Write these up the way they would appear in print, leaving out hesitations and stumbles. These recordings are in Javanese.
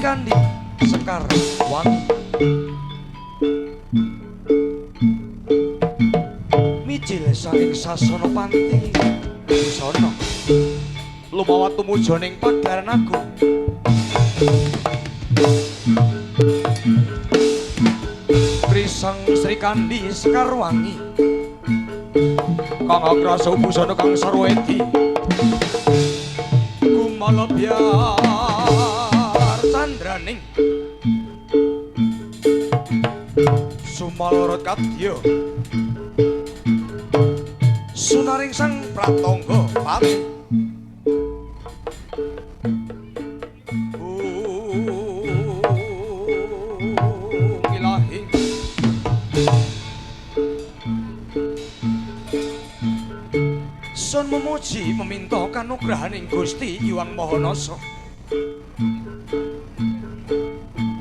Kandi Sekar Wangi mijil saking sasana panti busana lumawat tumuju ning paglaran agung Krisang Sri Kandi Sekar Wangi kang agrasa busana kang sarwa edi kumalabyar candraning sumalorot kadya sunaring sang pratangga pati ilahing sun memuji meminta kanugrahaning Gusti Hyang Mahanasa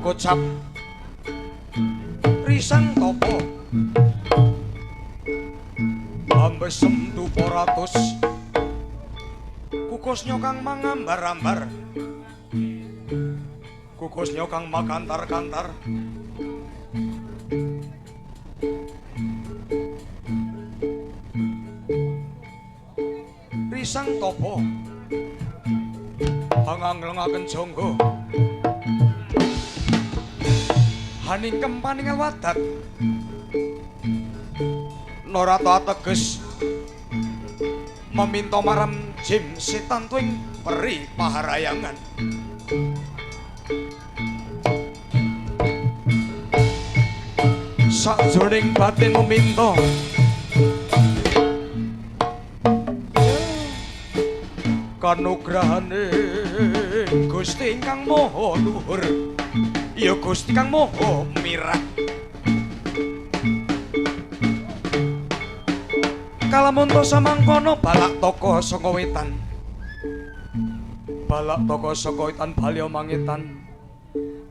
kocap risang topo ambesem duporatus kukusnya kang mangambar-ambar kukusnya kang makantar-kantar risang topo panganglengaken jangga haning kempaning wadat Narata ateges meminta maram jim setan tuing peri paharayangan sakjroning batin meminta kanugrahane Gusti ingkang maha luhur ya Gusti kang maha mirah kalamunta samangkono balak toko saka wetan balya mangitan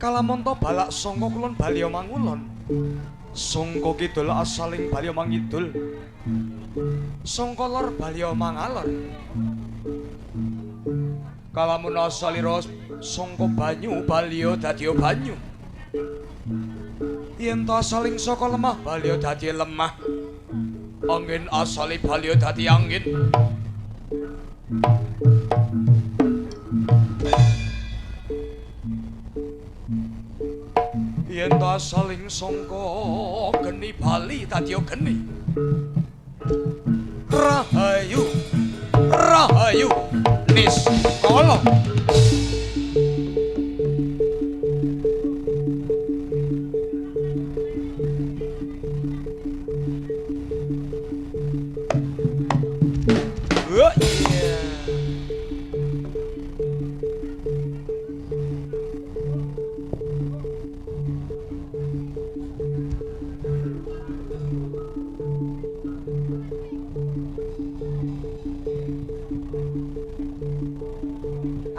kalamunta balak saka kulon balya mangulon saka kidul asaling balya mangidul saka lor balya mangalor kalamun asalira saka banyu balya dadi banyu yen ta asaling saka lemah balya dadi lemah angin asali balya dadi angin yen ta asaling saka geni bali dadi geni rahayu rahayu niskala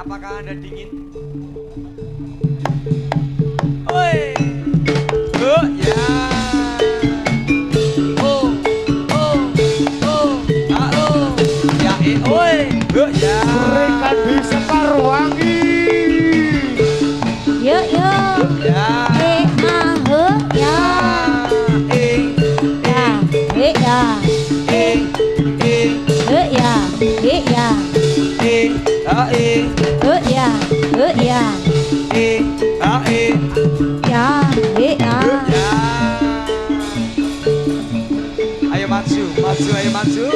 apakah Anda dingin? Oi. Oh ya. Oh. Oh. Oh. Ah oh. Ya oi. Oh ya. Sri Kandi Sekar Wangi. Yo yo. Ya. Ya. Ya. Ya. Ya. Ayo maju, ayo maju.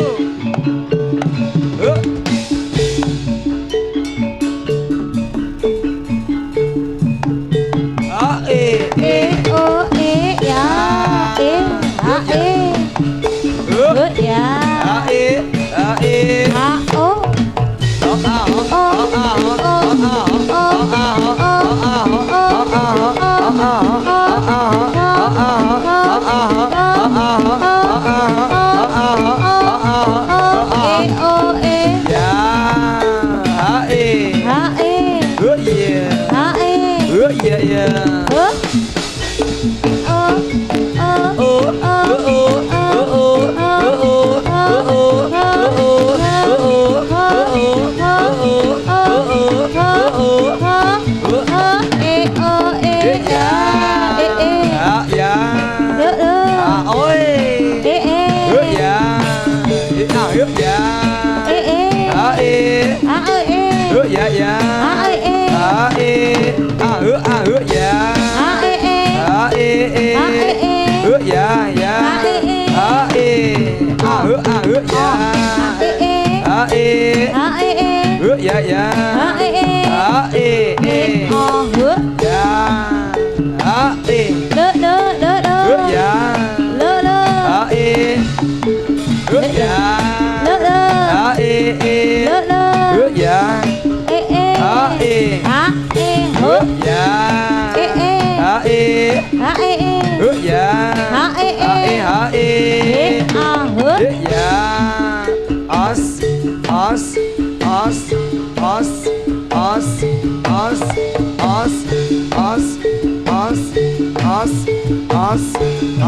ya ya. A e e. A e ya. A e e. A e e. A e e. Ya ya. A e ya. A e e. A e. A e e. Ya ya. A e e. A e e. O h. Ya. A e. Đ. Ya. L. A e. Ya. L. A e e. L. Ya. E e. A e. A e h. Ya. E e. A e. A e e. Ya. A e e. A e. E a h. Ya. As. As. As. As. As. As. As. As. As. As. As.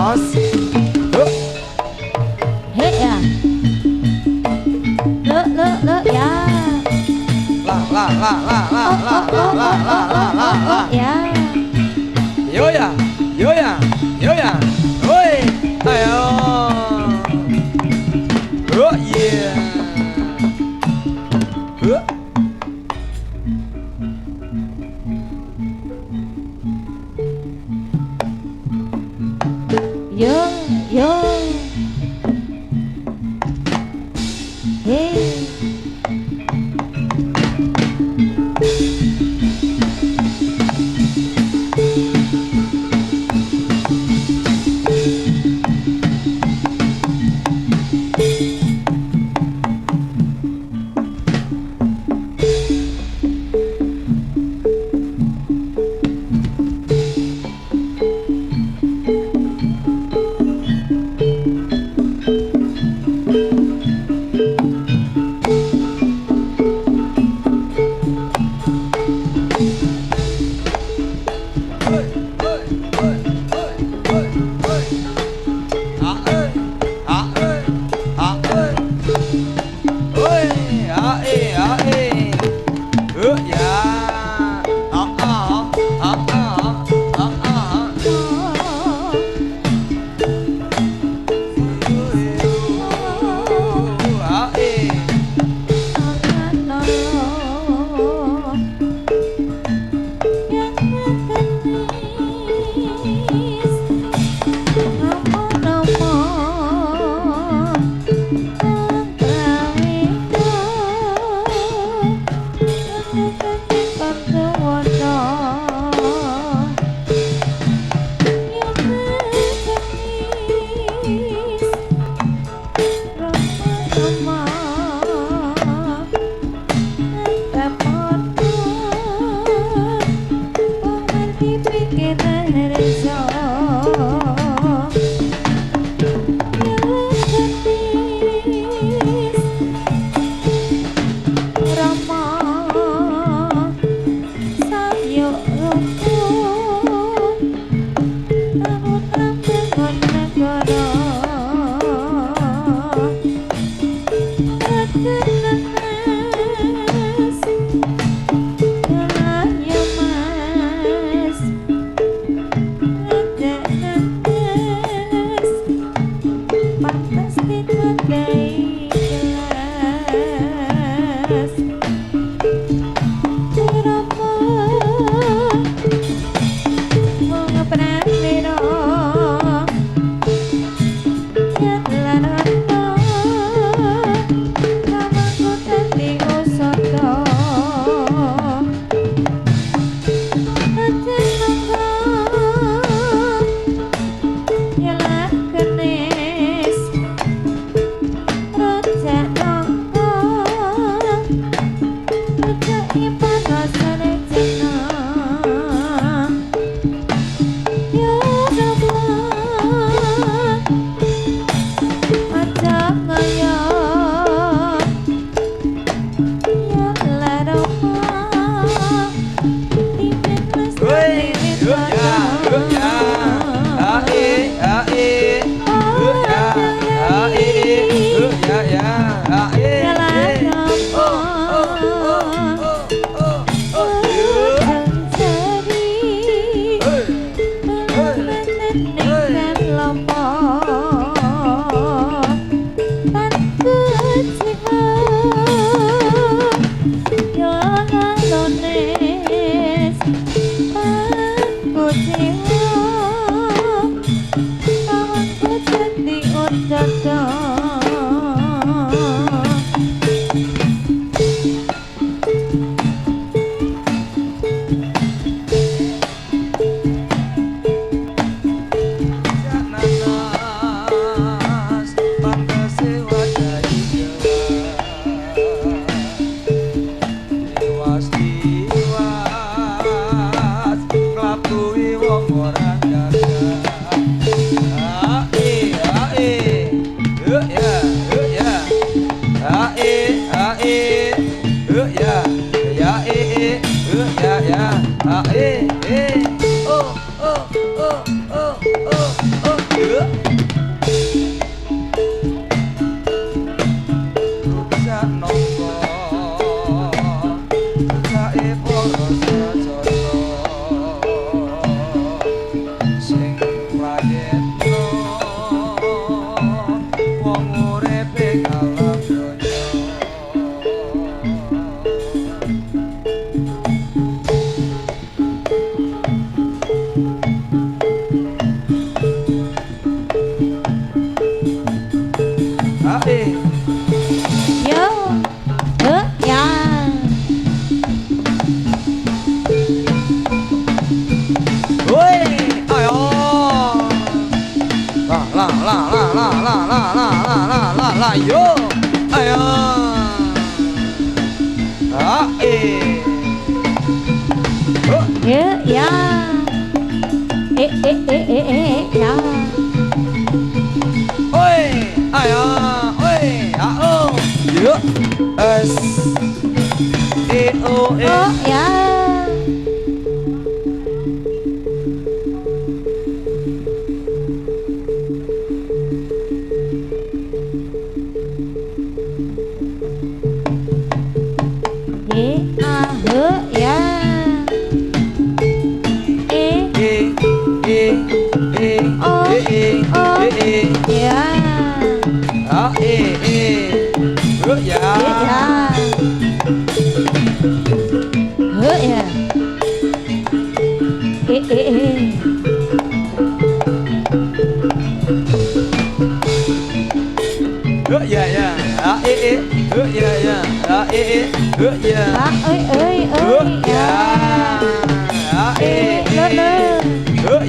As. He ya. L ya. La. Ya. Yo ya. Yo ya. Yo ya. Oi. Ayo. Oh yeah. Yo yo. Hey. ya ya oh oh oh oh oh oh bisa nongko sae para sajana sing rayetno wong uripe kalah donya. Yo, ya. Woi, ayo. La, yo. Ayo. Yo, ya. Ya. Oi, ayo, oi, ao. Yo. S. E O E. Oh, ya.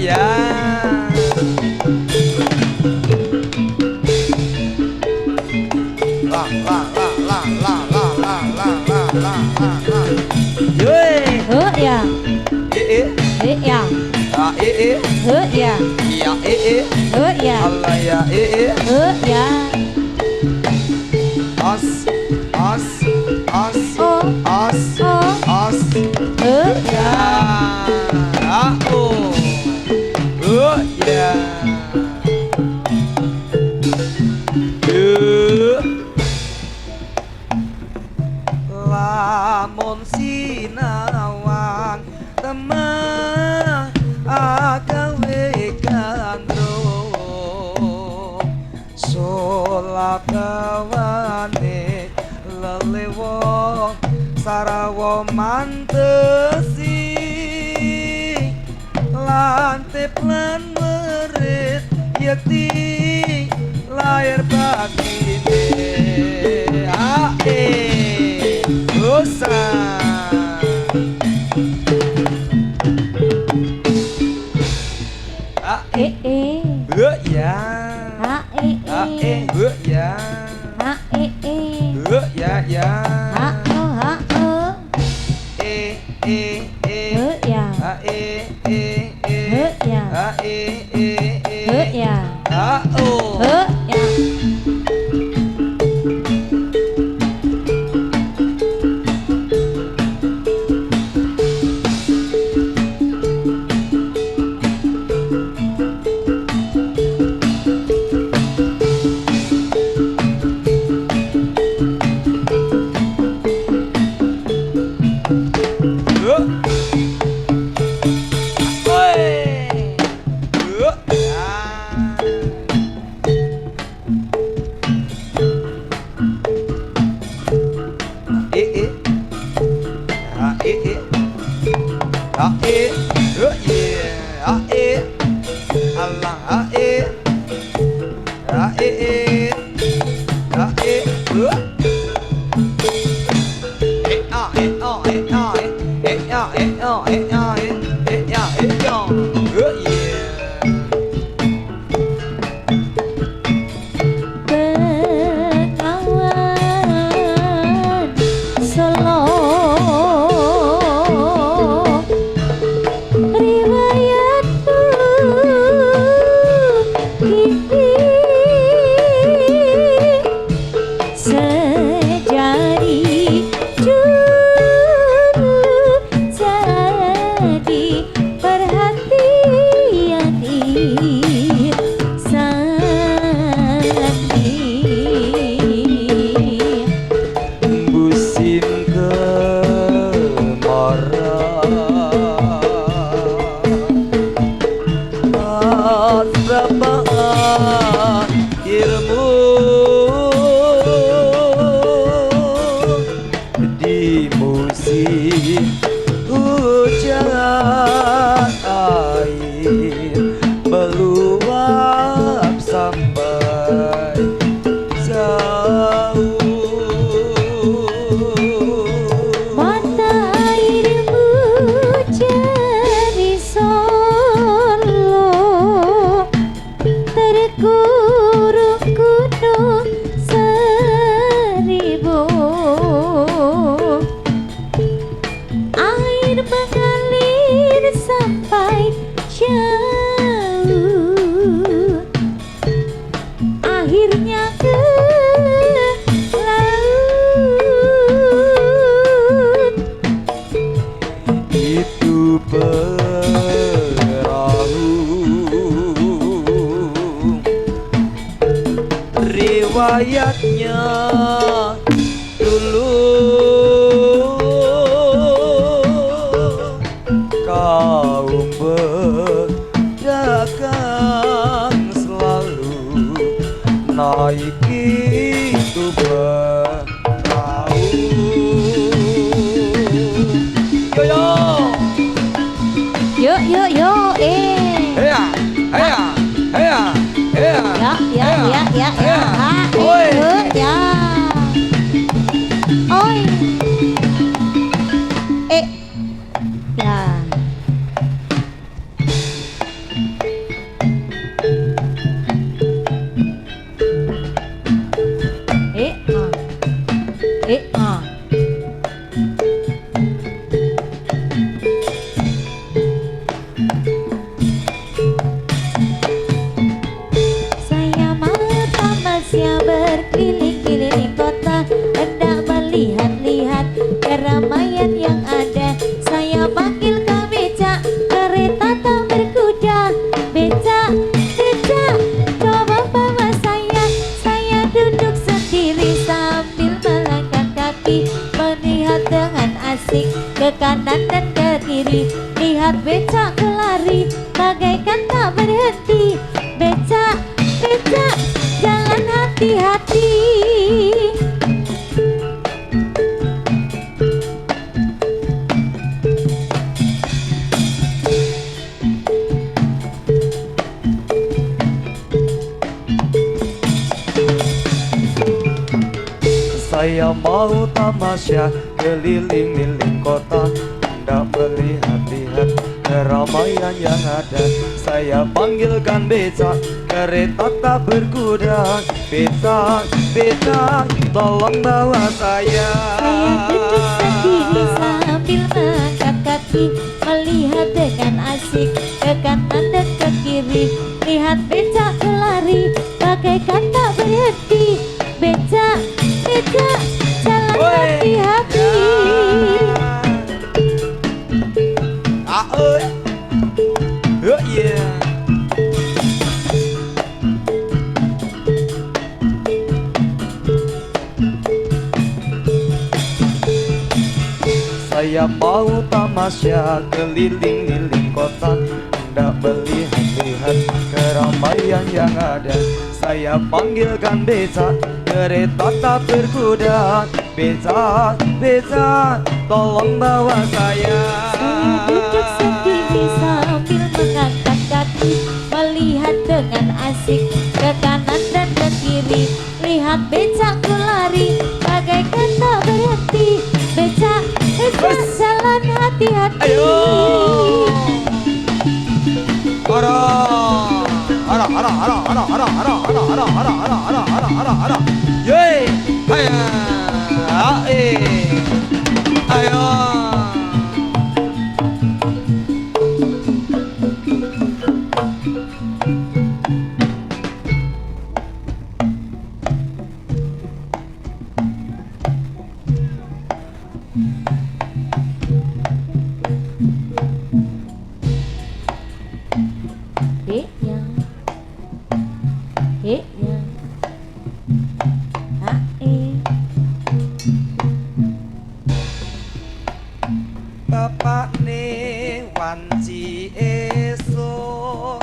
Ya. Lamun sinawang temah agawe gandrung solakawane lelewo sarawa mantesi lantip lan merit yekti lahir bakine dosa ya hujan air meluap sampai jauh. Mata airmu dari Solo terkurung gunung seribu. Air mengalir sampai jauh, akhirnya ke laut. Itu perahu riwayatnya dulu kaum berdagang selalu naik itu perahu. Yo yo, Yuk, heya, heya, heya, heya, ya, ha, Oi. ya, oi, ya. Ah. Saya mau tamasya berkeliling-keliling kota, hendak melihat-lihat keramaian yang ada. Saya panggil ke beca, kereta tak berkuda. Beca, beca, coba bawa saya. Saya duduk sendiri sambil melangkah kaki, melihat dengan asik ke kanan dan ke kiri. Lihat beca kelari, bagaikan tak berhenti. Beca, beca, jalan hati-hati. Saya mau tamasya keliling-liling kota, hendak melihat-lihat keramaian yang ada. Saya panggilkan beca, kereta tak berkuda. Beca, beca, tolong bawa saya. Saya duduk sendiri sambil mengangkat kaki, melihat dengan asik ke kanan dan ke kiri. Lihat beca kelari, bagaikan tak berhenti. Beca, beca, jalan hati-hati. Oh yeah. Saya mau tamasya keliling-liling kota, hendak melihat-lihat keramaian yang ada. Saya panggilkan beca, kereta tak berkuda. Beca, beca, tolong bawa saya. Saya duduk sendiri sambil mengangkat kaki, melihat dengan asik ke kanan dan ke kiri. Lihat beca lari, bagaikan tak berhenti. Beca, beca, jalan hati-hati. Ayo. Ara, ara, ara, ara, ara, ara, ara, ara, ara, ara, ara, ara, ara, ara, ara. Yeay, haya, ayo. Ya. Bapak ne wanci esok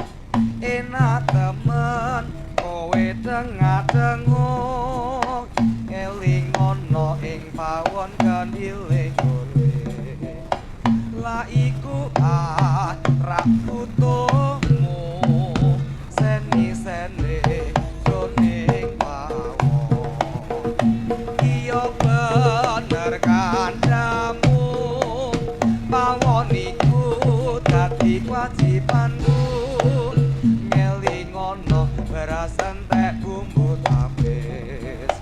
enak temen kowe tengah-tengah eling ono ing pawon kan iling lah iku rak putumu seni-seni joning pawon iya bener kandamu pawon iku dadi kewajibanmu ngelingono beras entek bumbu tapis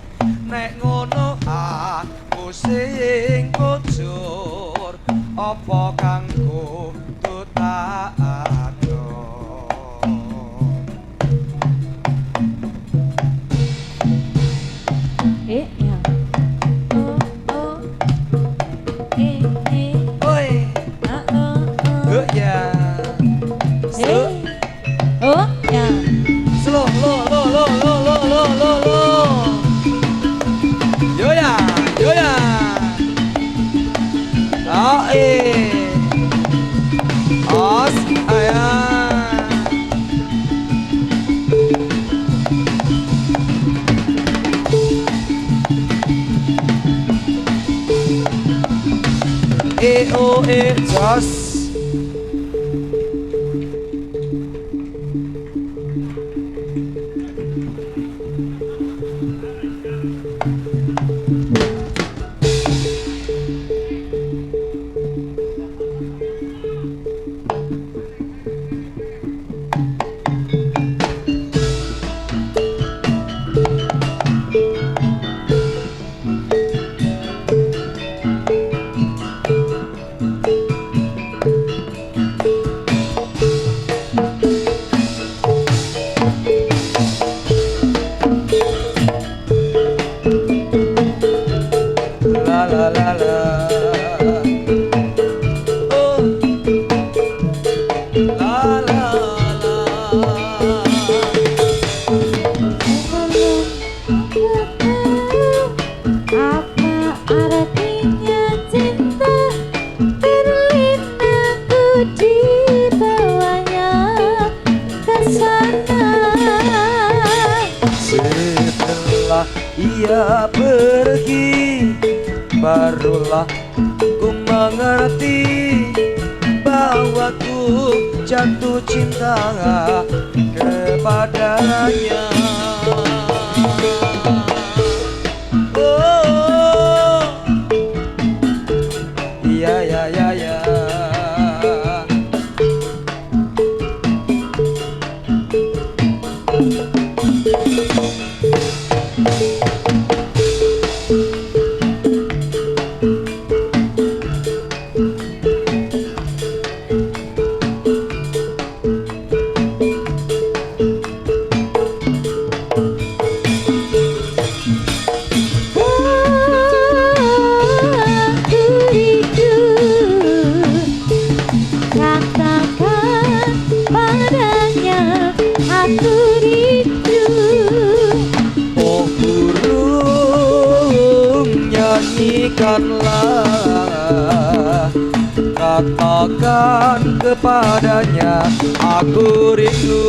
nek ngono aku sing kujur apa kanggo tak atur ya oh oh oi ya oh ya slow lo yo ya os ayah jos ia pergi barulah ku mengerti bahwa ku jatuh cinta kepadanya. Oh, iya ya ya ya. Nyanyikanlah, katakan kepadanya aku rindu.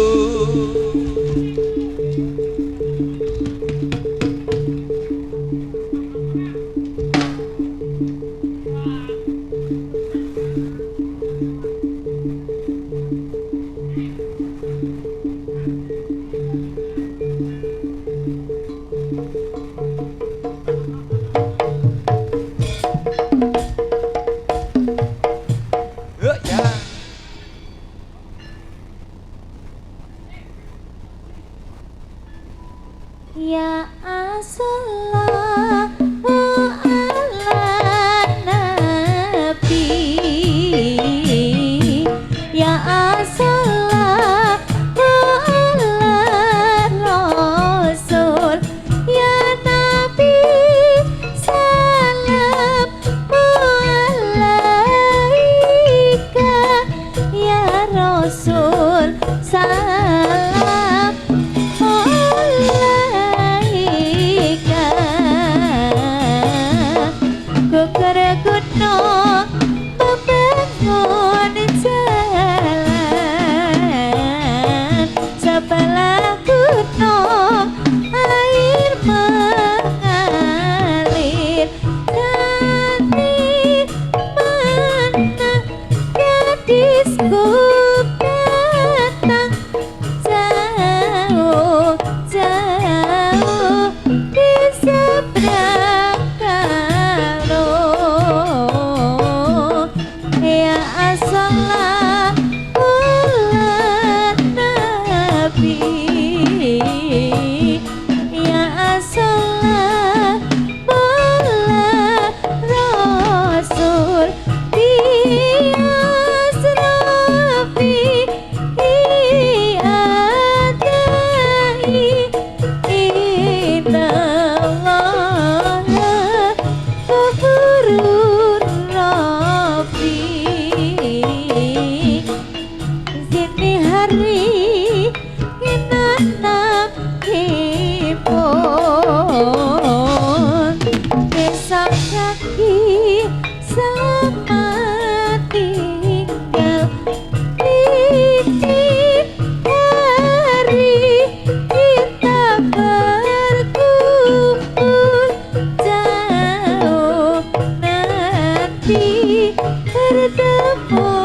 bertemu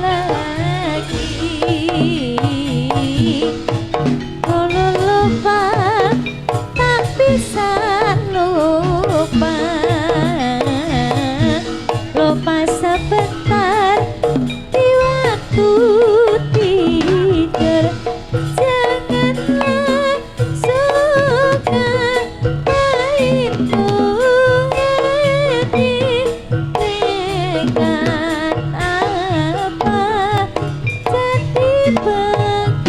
lagi. Kalau lupa tak bisa lupa, lupa sebentar di waktu tidur. Janganlah suka mainmu ini dengan apa jadi begini.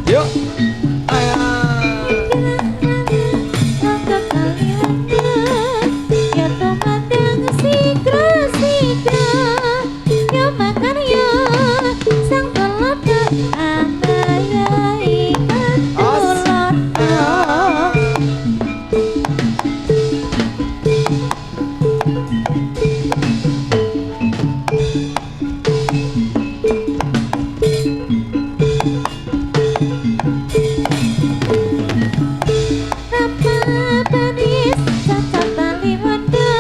Yuk. Ayah. Ya tomandang sigra-sigra, ya makan ya sang pelodo, anaya ikan tulodo. Manis cocok tali wanda,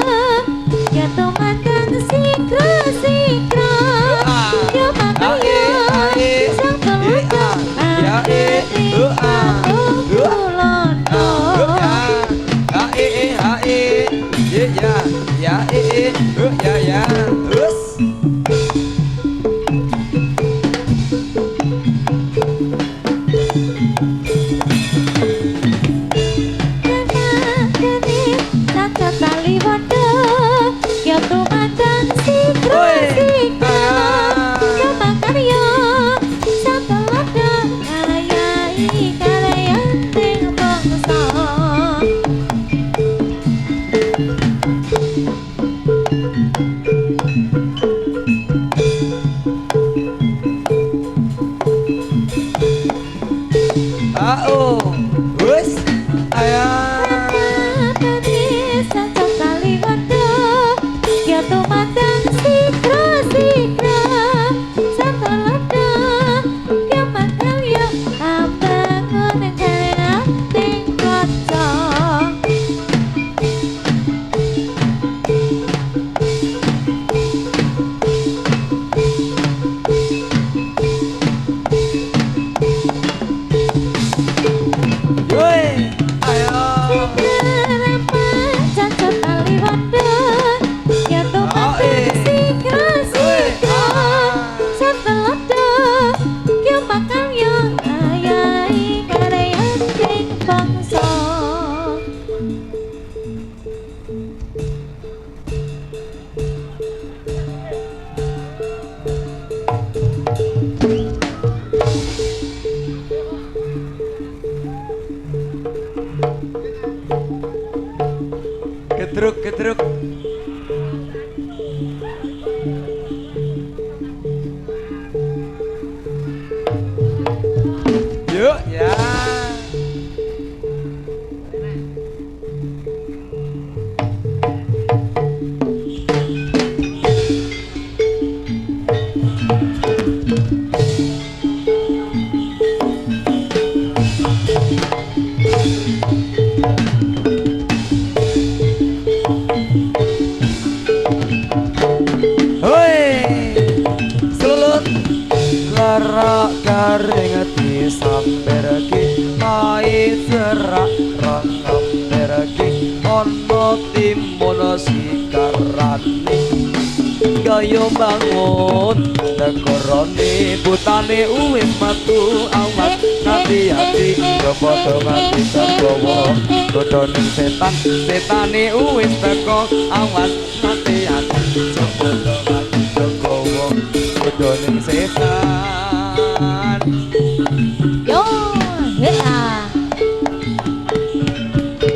ya tomandang sigra-sigra, ya makan ya sang pelodo, anaya ikan tulodo. Cocok tali wanda, ya tomandang sigra-sigra, ya makan ya sang pelodo, anaya ikan yang bangsa. Manis cocok tali wanda, ya tomandang sigra-sigra, sang pelodo, ya makan ya ambangun kaya ting kocok. Cocok tali wanda, ya tomandang sigra-sigra, sang pelodo, ya makan ya anaya ikan yang ting bangsa. Gedruk. Yuk ya. Lara garing ati samberki mai serak rangam berki ono timun sikarani gaya bangun nekorone butane uwis matu awat hati-hati kepodo mati tergowo dodoning setane uwis teko awas hati-hati kepodo mati tergowo dodoning setan. Yo, hea.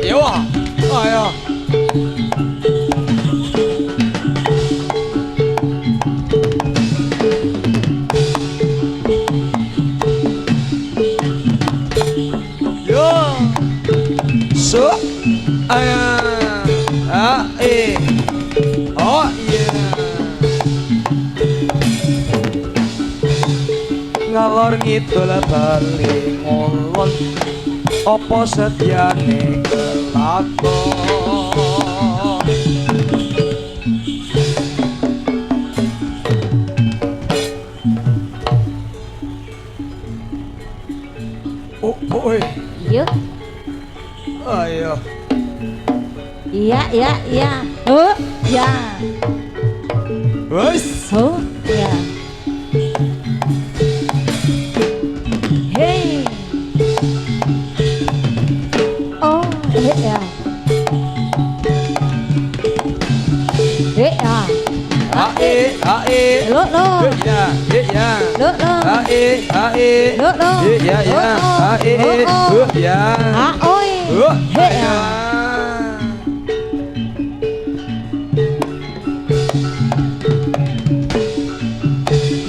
Yo, ayo. ngalor ngidul bali ngulon apa setyane kelakon. Oh, boy. Yuk. Ayo. Iya, iya, iya. Oh, ya. Wes. Oh, ya. Hey. Oh, ya. Ya. Ae ae Lo, lo. ya ya Lo, lo. ae ae Lo, lo. ya ya ae ya Ah, oi. Hey, ya.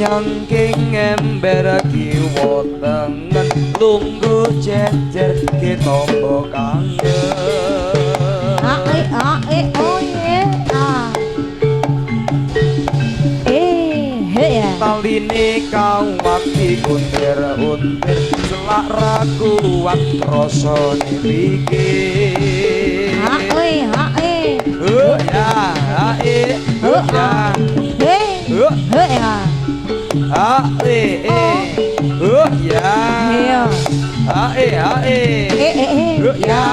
nyangking ember kiwa tengen lungguh jejer kitombo kangen. Oh, yeah. Ah. Hey, ya. Taline kawat dikuntir untir selak rakuat rasane pikir. Hae. Ya ae ya Hey. Ya. ae ya Iya. ae Ya.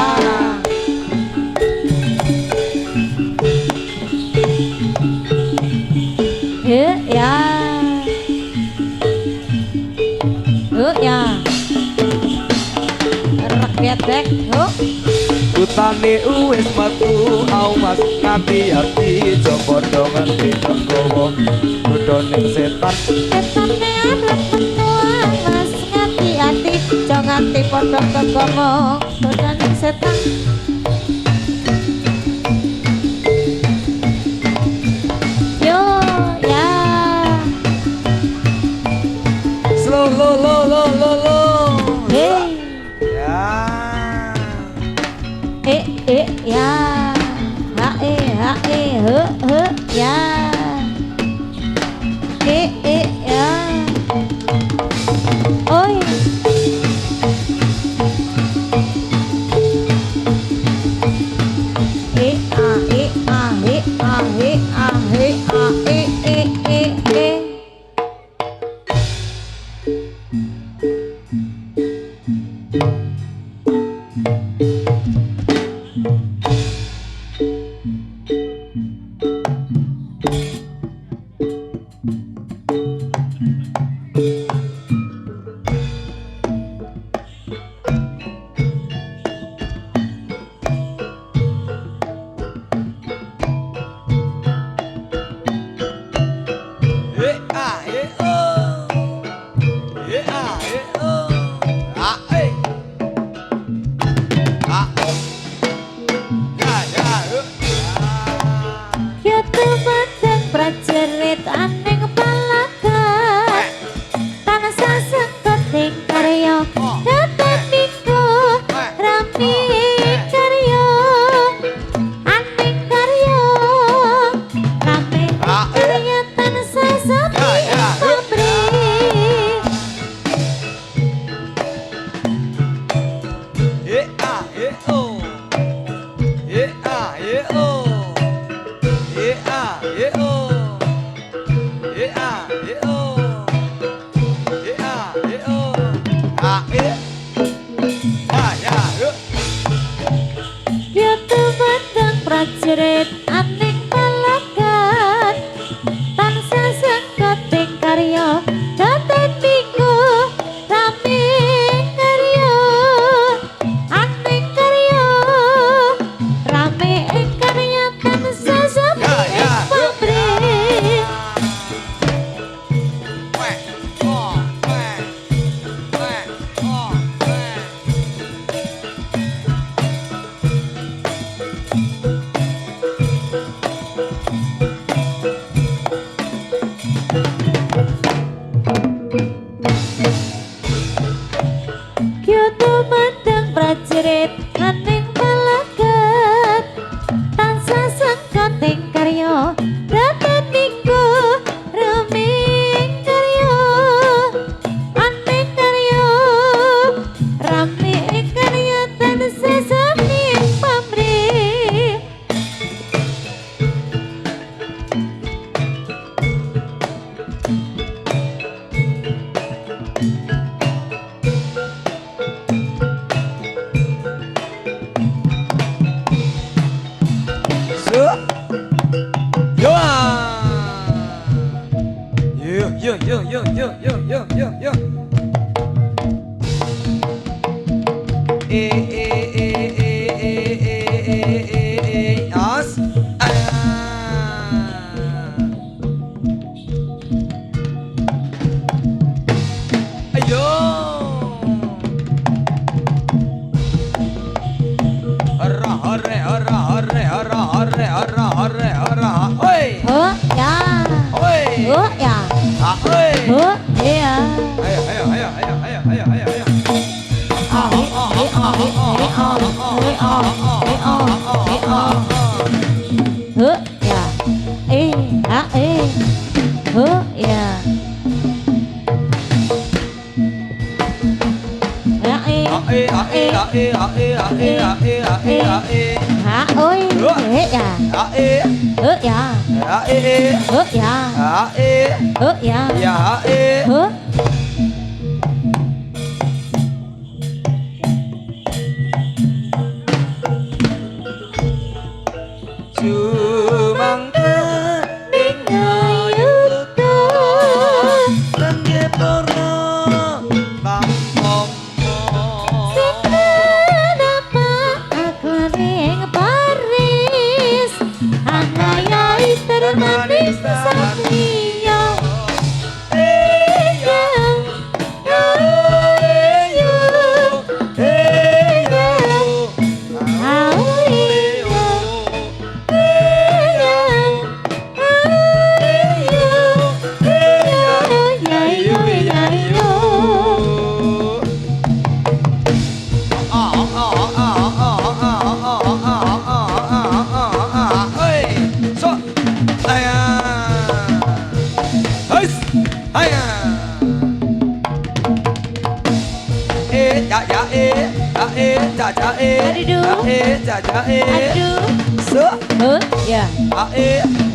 Ya. Ya. Rakyat utane wis metu awas nganti ati coba do nganti tenggowo kudoning setan setane arep metu mas ngati-ati aja nganti padha kegomo dodaning setan. Yo ya. slow lo Hey. ya Ya. Ya. Ya. Oi. prajurit aning palaga tanah sasengkot ning karya dapat minggu rami karya aning karya rame karya tanah sasengkot pabrik Yo. As. Ayo. Hara. Oi. Ya. Oi. Ya. Oi. Ya. Ayo.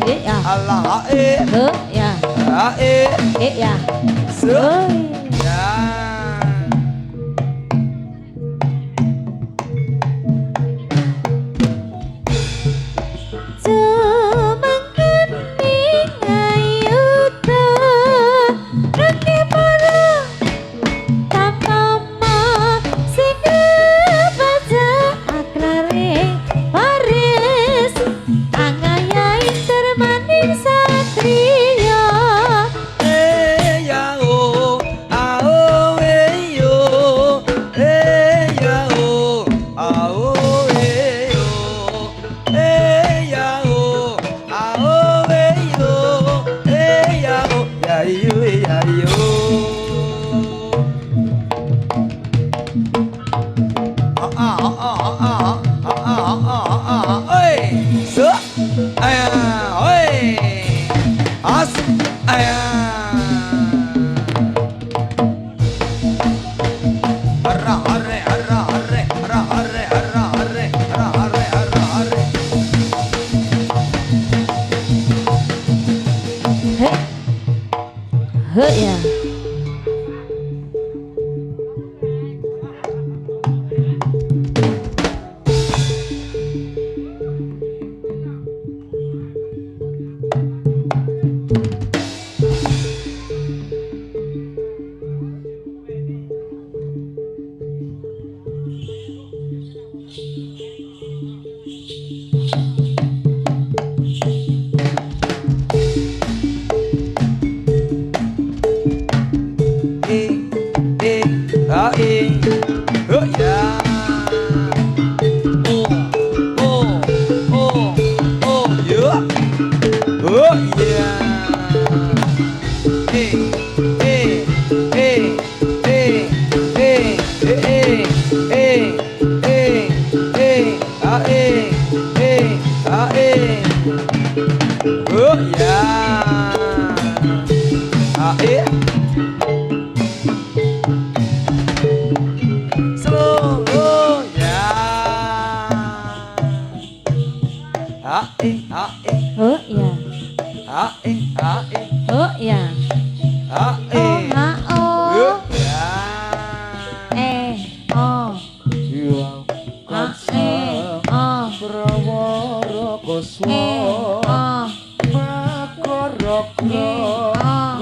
Ya. Ya.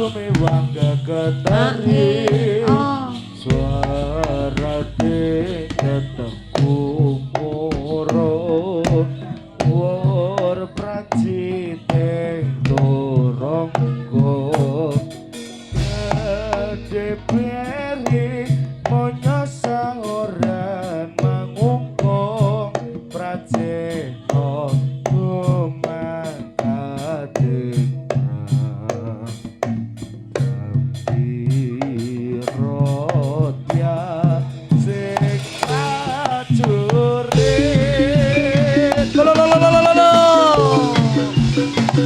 Gumiwang keketari suara tetengku moro war praciteng doronggo kedeperi monyosa orang mangungkong praceno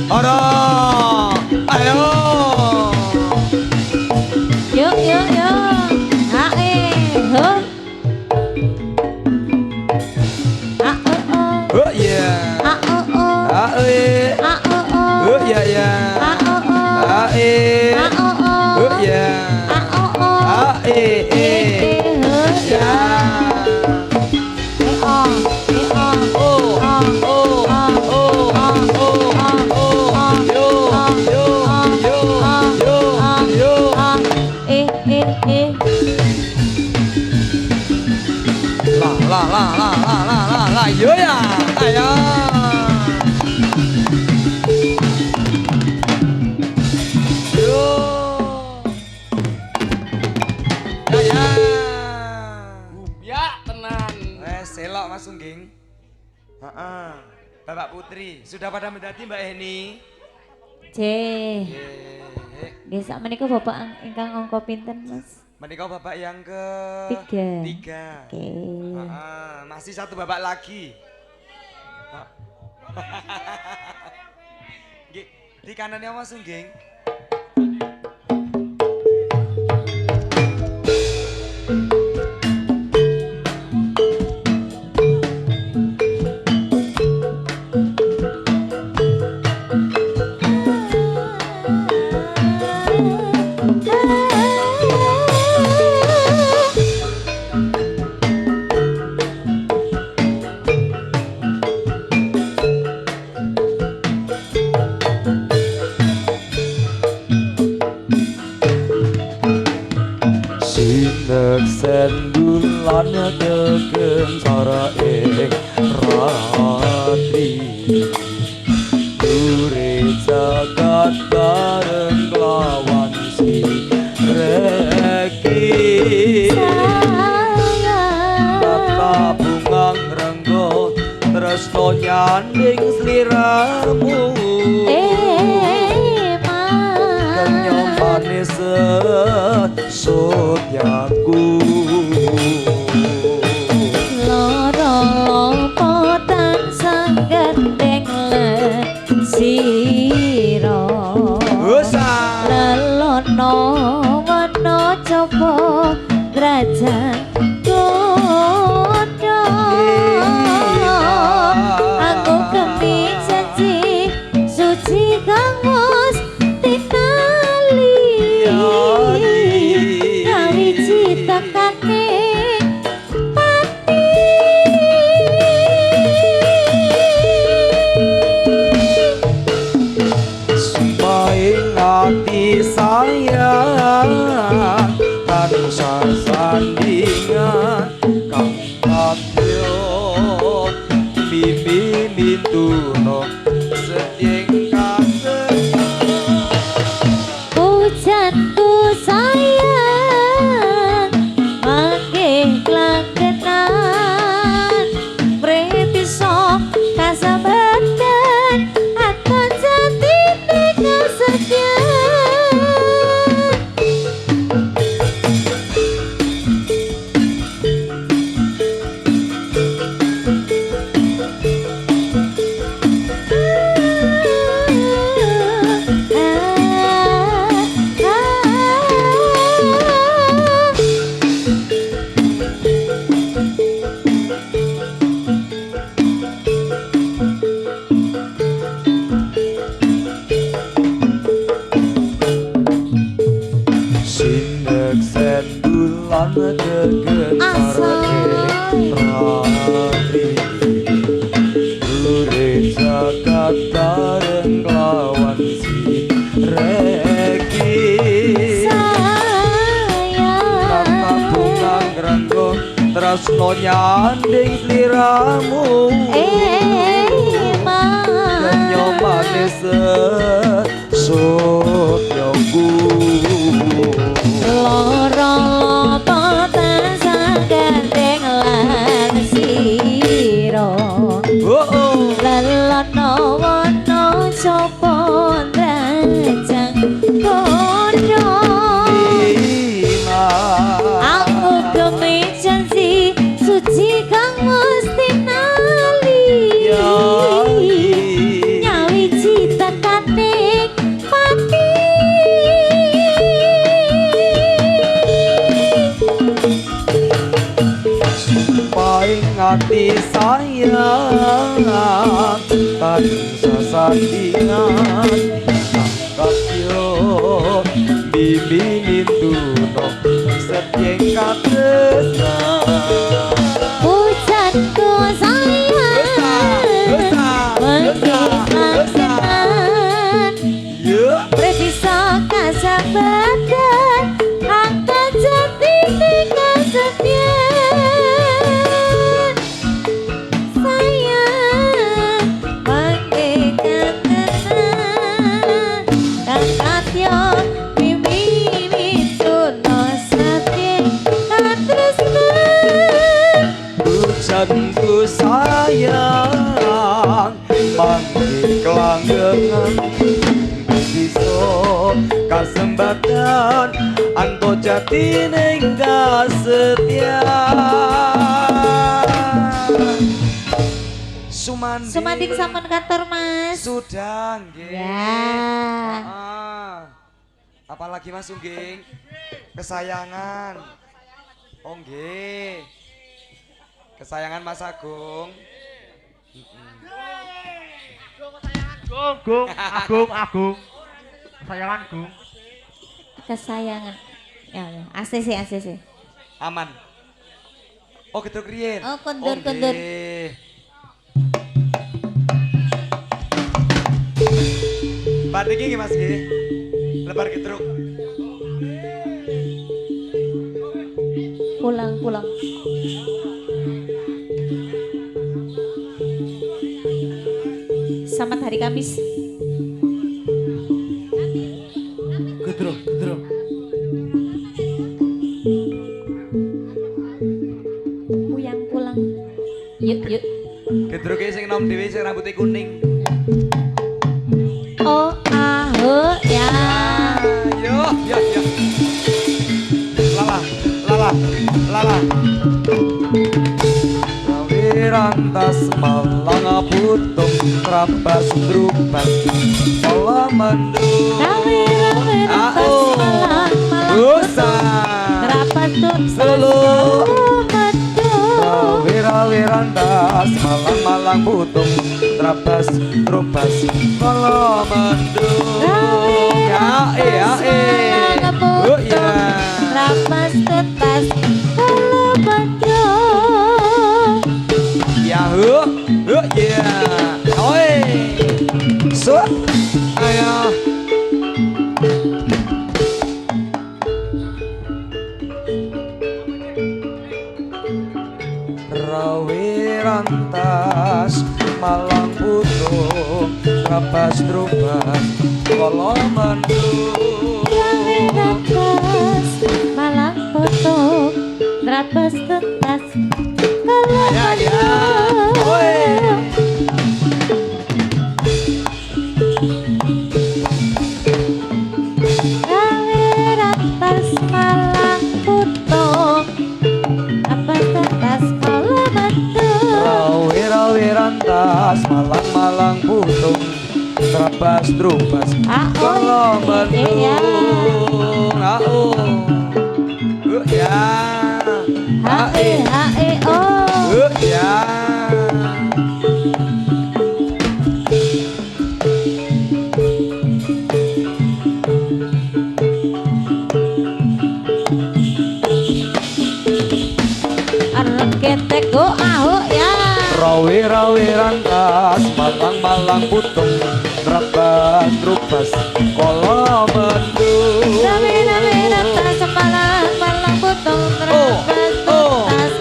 Ora, ayo. Yuk yuk yuk. Hae, ho. Oh yeah. Ae. Oh yeah yeah. Ae. Oh yeah. Ae. Ya. La yo ya. Ayo. Yo. Ya. Ya tenan. Selok Mas Sungging. Heeh. Bapak Putri, sudah pada mendati Mbak Heni? C. Nggih sakmenika Bapak ingkang angka pinten, Mas? Menikah Bapak yang ke tiga. Oke. Masih satu Bapak lagi. Di kanannya Mas Sungging. Sinek sendulan tegen sara ing ratri dure jagat bareng lawan si reki tata bungang renggo tresno nyanding sliramu kenyong manis sotyaku Loro potan sanggandeng sira lelono wana coba derajat kodho aku kemi janji suci kang wis tinali gawe citakane hati sayang tansah sandingan kang katyo mimi mituno setyeng kasih hujanku sayang mangke langgenan pretiso kasabadan aton jatine kesedihan sinek sendulan tegen sareng rati lure jagat bareng lawan si reki tresno nyanding sliramu Genyo manis sesukyoku loro lopo tansah gandeng lan siro lelono wono sopo ndrajang kono aku kemijan si suci kang mesti nali nyawi cita katik pati paing ngati sayang tansah sandingan angkat yo bimbingin duno setyeng katresnan pujanku sayang mengkilang senan Previsa kasabadan angkat jati dengan sepian sayang mengkilang tenan angkat yo mimi tuno sepian katresnan Pujanku sayang mangkik langgengan bisa kasembatan anto jati ning kasetia Sumanding sampun kantor Mas Sudah nggih. ya Apalagi Mas Ungging? Kesayangan. Oh nggih. Kesayangan Mas Agung. Agung. Kesayangan Gung. kesayangan ya ACC Aman. Oh gedruk riyen. Oh, kondur. nggih. Bar niki nggih Mas nggih. Lebar gedruk. pulang selamat hari Kamis Gedruk. puyang pulang yuk Gedruke sing nom dhewe sing rambutnya kuning. oh ya Yo. Lala. Wirantas malang putung trabas drupas olah mendung rawe Ao. malang Usah rapat tut Selo. madu Wirantas malang putung trabas drupas olah mendung Oh ya rapas tutas kalau madu Yahoo ya Oi So Ayo Rawirantas malang putung trapas drupas kala mendung rapas malang foto rapas tutas kalau Ya madu Oi rapas malang foto rapas tutas kalau madu Rawirantas malang putung trapas drupas kala mendung ya Ya oh Ya arketek go ya Rawirantas malang putung trabas drupas kala mendung rawe ratas malang putung rapas tutas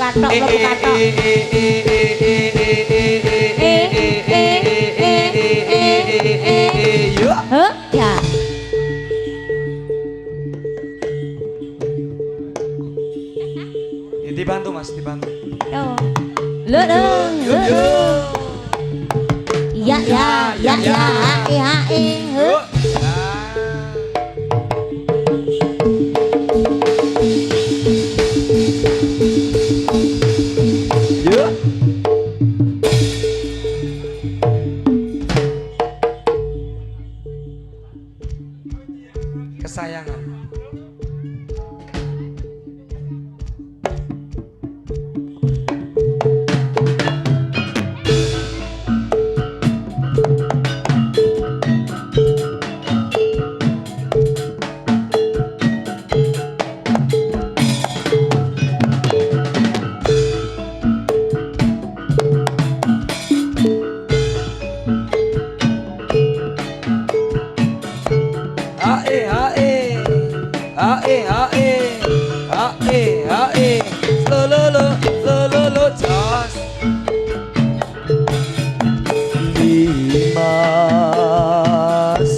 katok, mlebu katok. Heh, ya. Dibantu Mas, dibantu. Yo. Lo. Ya. Yuk. Yuk. Kesayangan. Lo jos. Dimas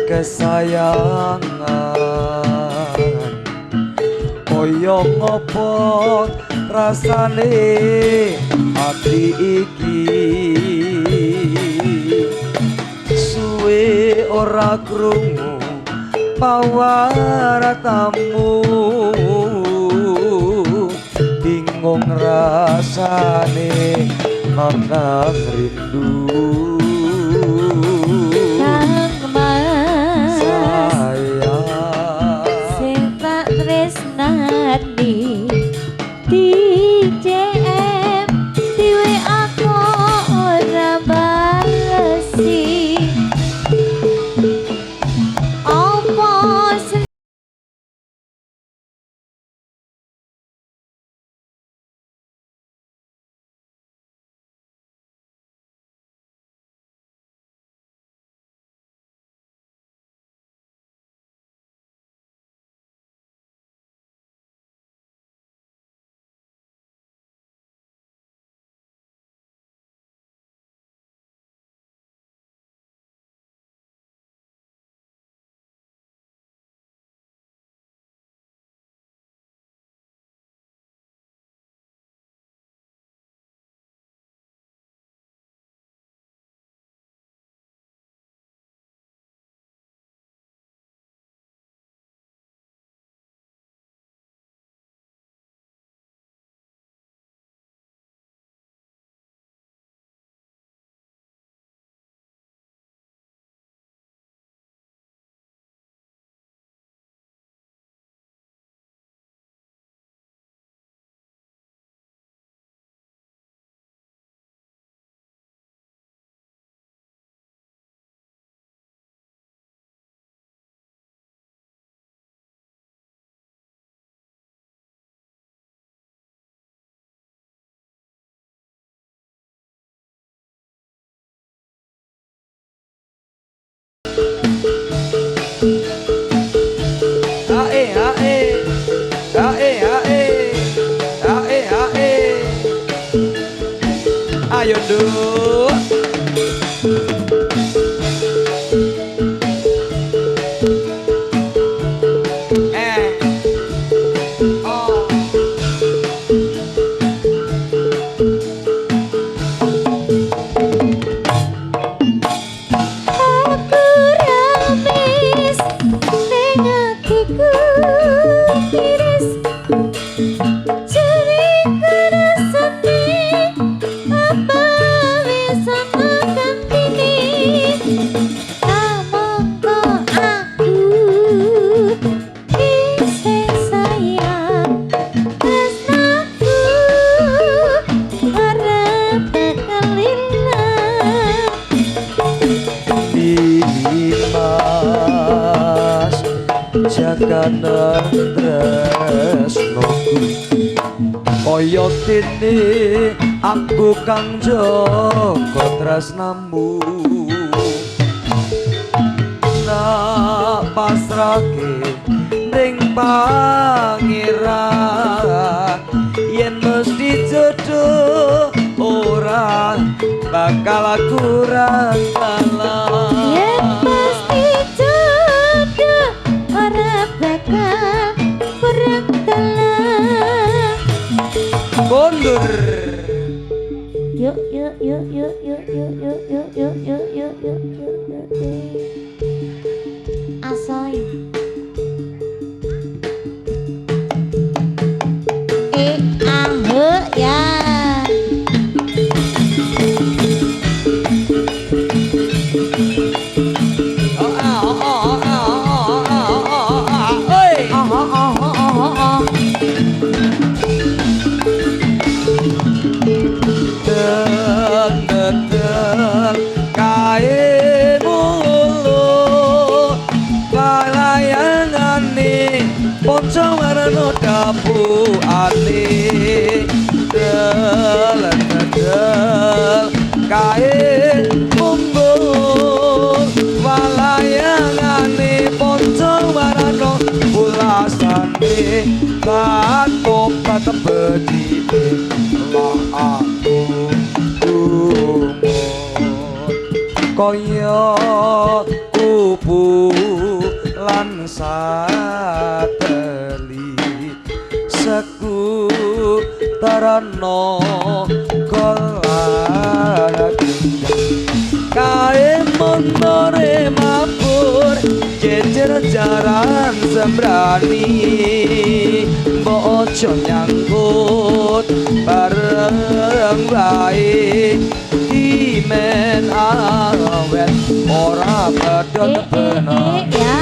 kesayangan koyo ngopo rasane ati iki suwe ora krungu pawaratamu bingung rasane manang rindu Kangmas sayang sing tak tresnani di CM diwe aku ora balesi apa ayo nduk Oh. aku ramis ning atiku tiris cerita rasane apa bisa makan ini namangko aku isih sayang tresnaku arep kelilang Dimas jaganan tresnoku kaya dene aku kang jaga tresnamu nak pasrahke ning pangeran yen bakal kurang kalah. Yen pasti jodoh ora bakal kurang dalam. Mundur. Yuk yuk yuk yuk yuk yuk yuk yuk yuk yuk yuk yuk yuk yuk. Asoy. Ya. Ponco warna dapu ane del kae mumbul walayangane ponco warna bulasane lan obat bedine lah aku kaya kupu lan sateli seku tarano kolan kae montore mabur jejer jaran sembrani mbok ojo nyangkut bareng bae dimen awet ora pedot bener Ya.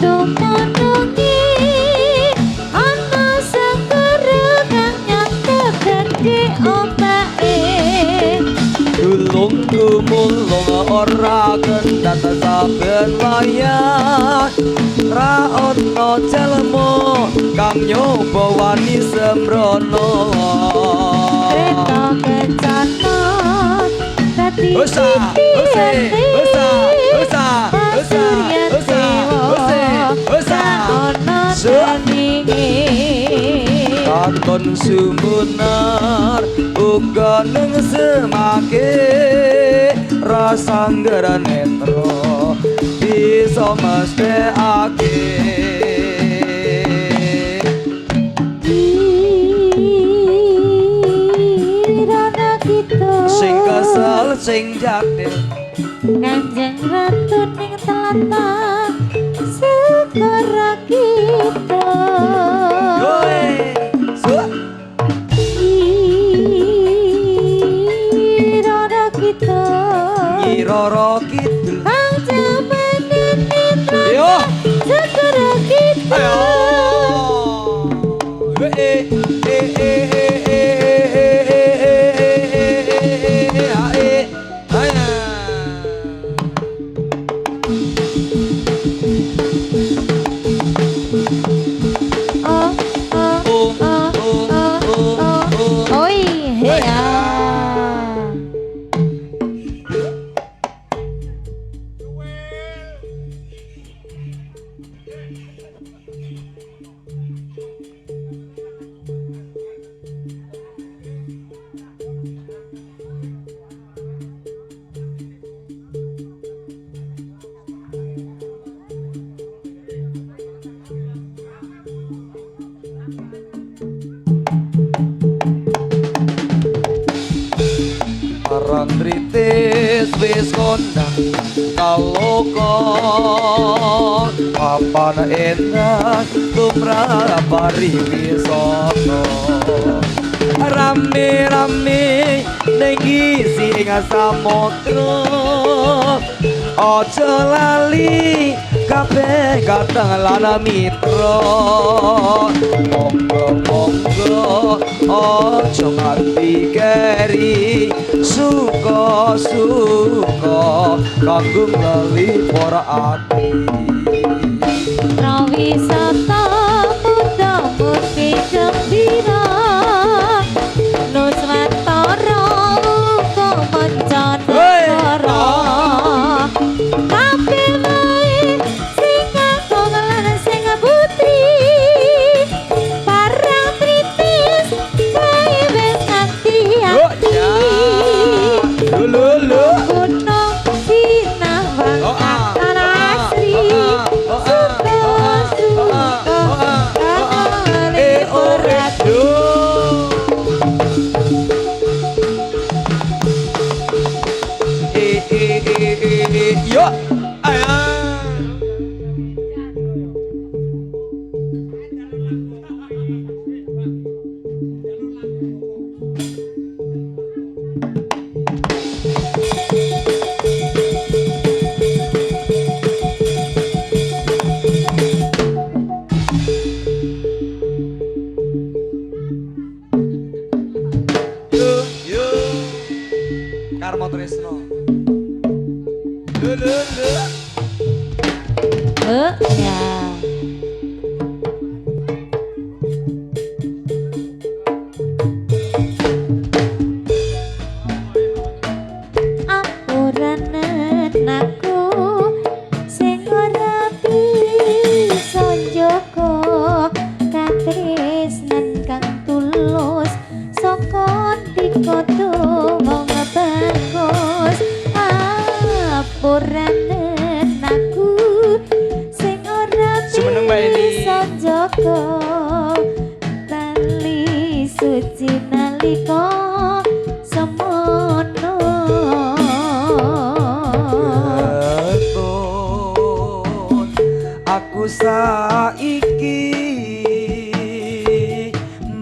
Tumunungi ana segera kang nyantep gede ombake. Dulung gumulung ora kendhat saben wayah ra ono jalmo kang nyoba wani sembrono Kereta kencana dadi Usa, usa, usa, usa, usa, usa, usa, sandinge katon sumunar uga neng semake rasa ngger netro bisa mesthekake Irana kita sing kesel sing jatil Kanjeng Ratu ning telatah segera kita Goe suak Irana kita Nyiroro kidul Kang jamanin mitra Yo segera kita ayo Oi, hea. Randritis wis kondang kaloka papan endah tumrap pariwisata rame-rame ning sing samudra aja lali kabeh kadang lana mitra monggo-monggo aja nganti keri suka-suka kanggo lali para ati Prawisata muda murti gembira Nuswantara jaga tali suci nalika semono aku saiki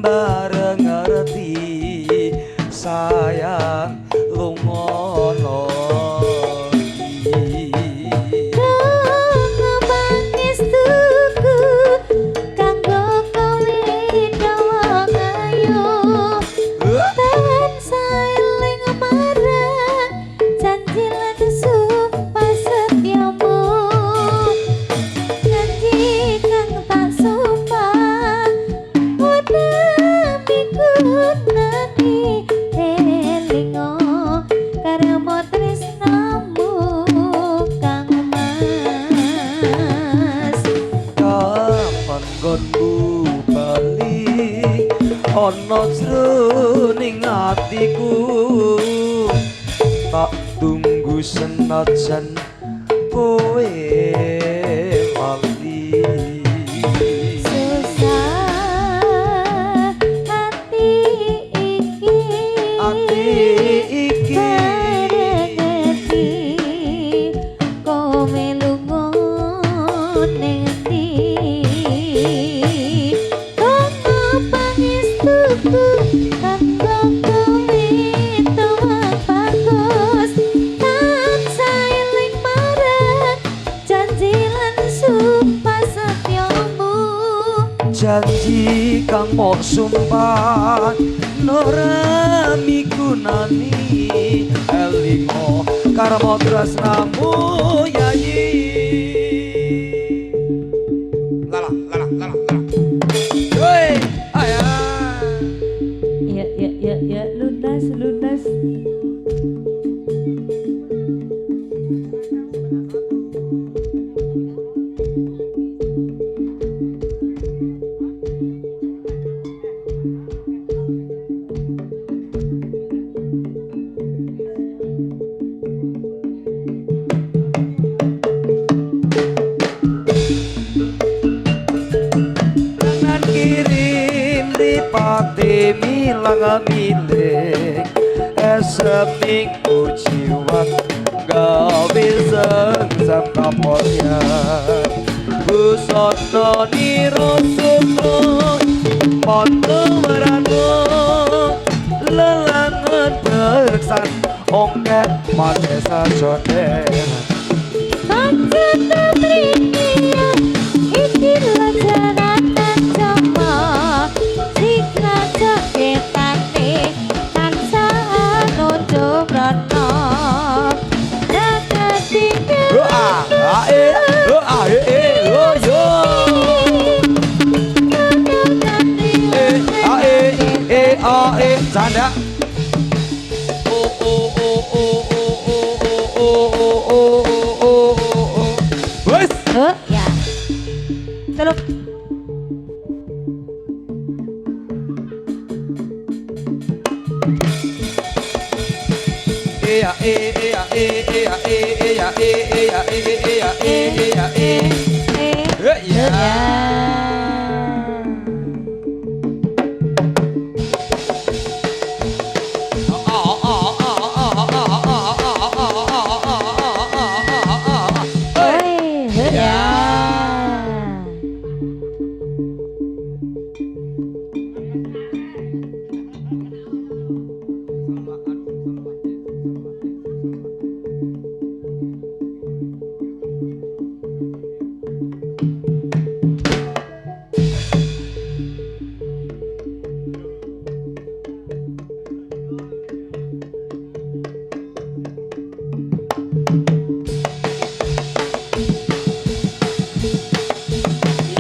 bareng ngerti sayang lungono ono jroning atiku tak tunggu senajan kowe lali susah hati iki ngerti kowe lunga ning ndi janji kang mok sumpah nora migunani elingo karmo tresnamu yayi lala woi ayah ya lunas pati milang milik seminggu jiwat gawe sengsam kapolnya busono nirosukno moto merano lelangan berksan ongke mate sajone Maksudnya berikia iki lajaran cama sikna ceketane tansah nojo brana nakati Canda wes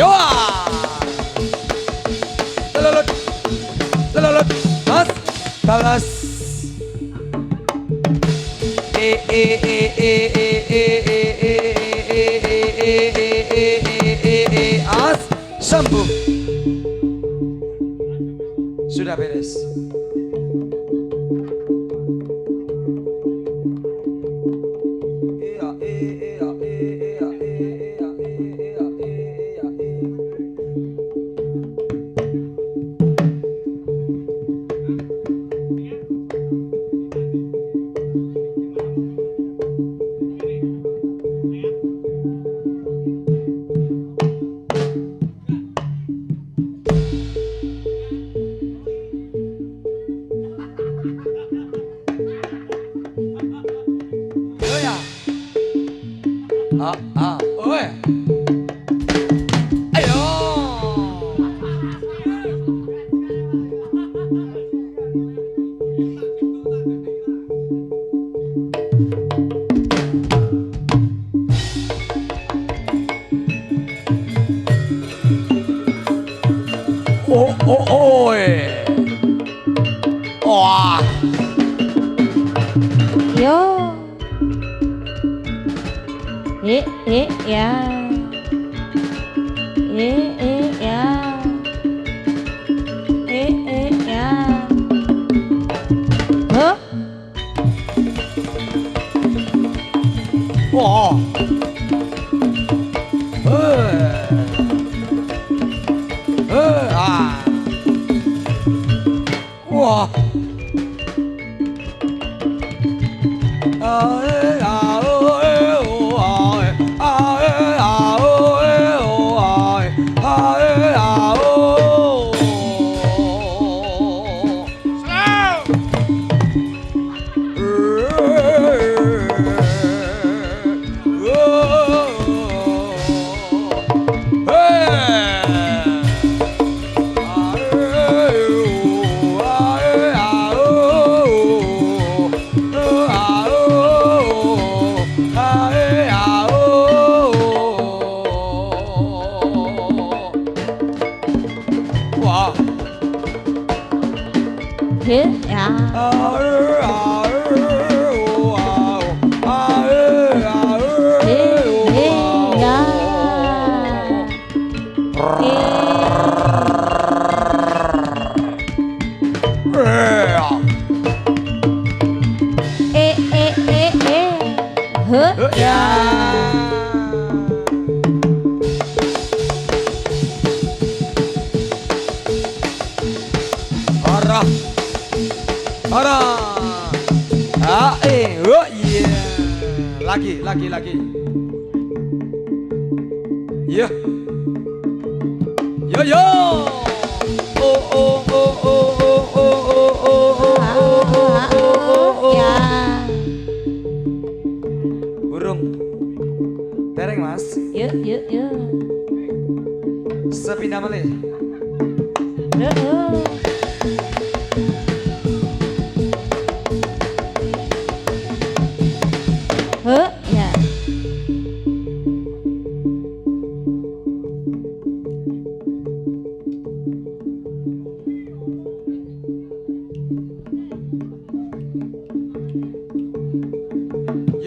ya teluk balas as sembuh sudah beres. oh, wah, Yo. Ya. Ya. Ya. Huh? wah, ah, wah. Lagi. Ya. Yo. Ya. Burung. Tereng, Mas. Yuk. Sepindah malih. Ya.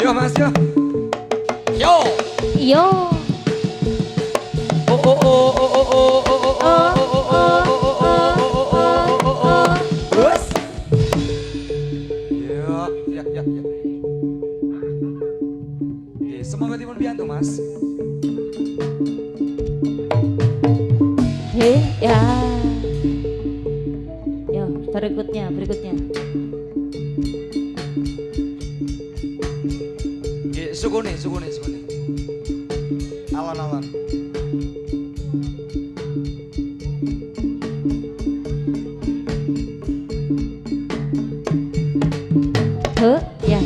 Yo, Mas, yo. Yo. Bos. Ya. Semoga Timon biantu, Mas. Ya. Yo, berikutnya. Sugone. Alon. Ya.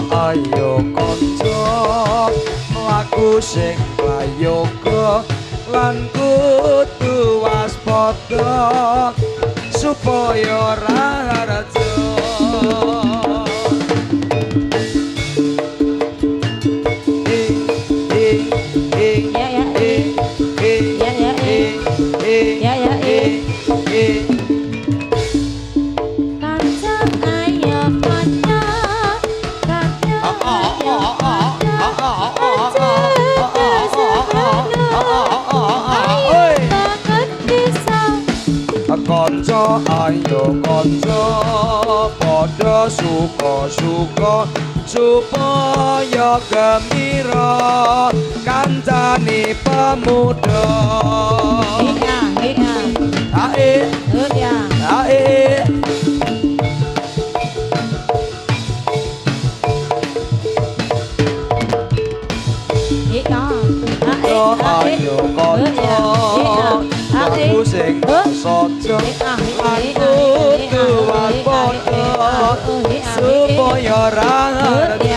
ayo kanca laku sing prayoga lan kudu waspada supaya ora raja kanca ayo kanca padha suka-suka supaya gembira kancane pemuda ae ae ayo kanca aku sing saja aku tuwa padha supaya ra ngerti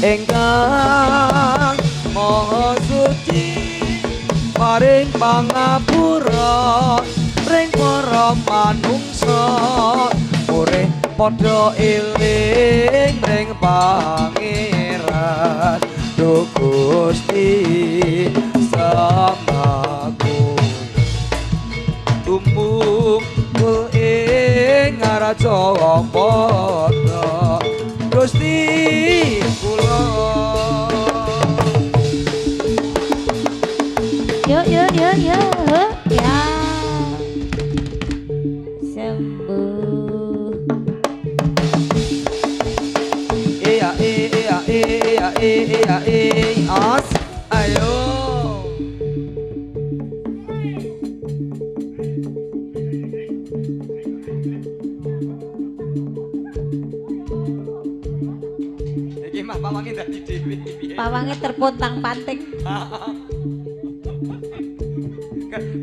Engkang Maha Suci paring pangapura ring para manungsa urip padha eling ring pangeran Duh Gusti samaku tumpul ing ngaraja padha Gusti kula yo ya sembuh as ayo Iki mah pawange dadi dhewe. pawangnya terpontang-panting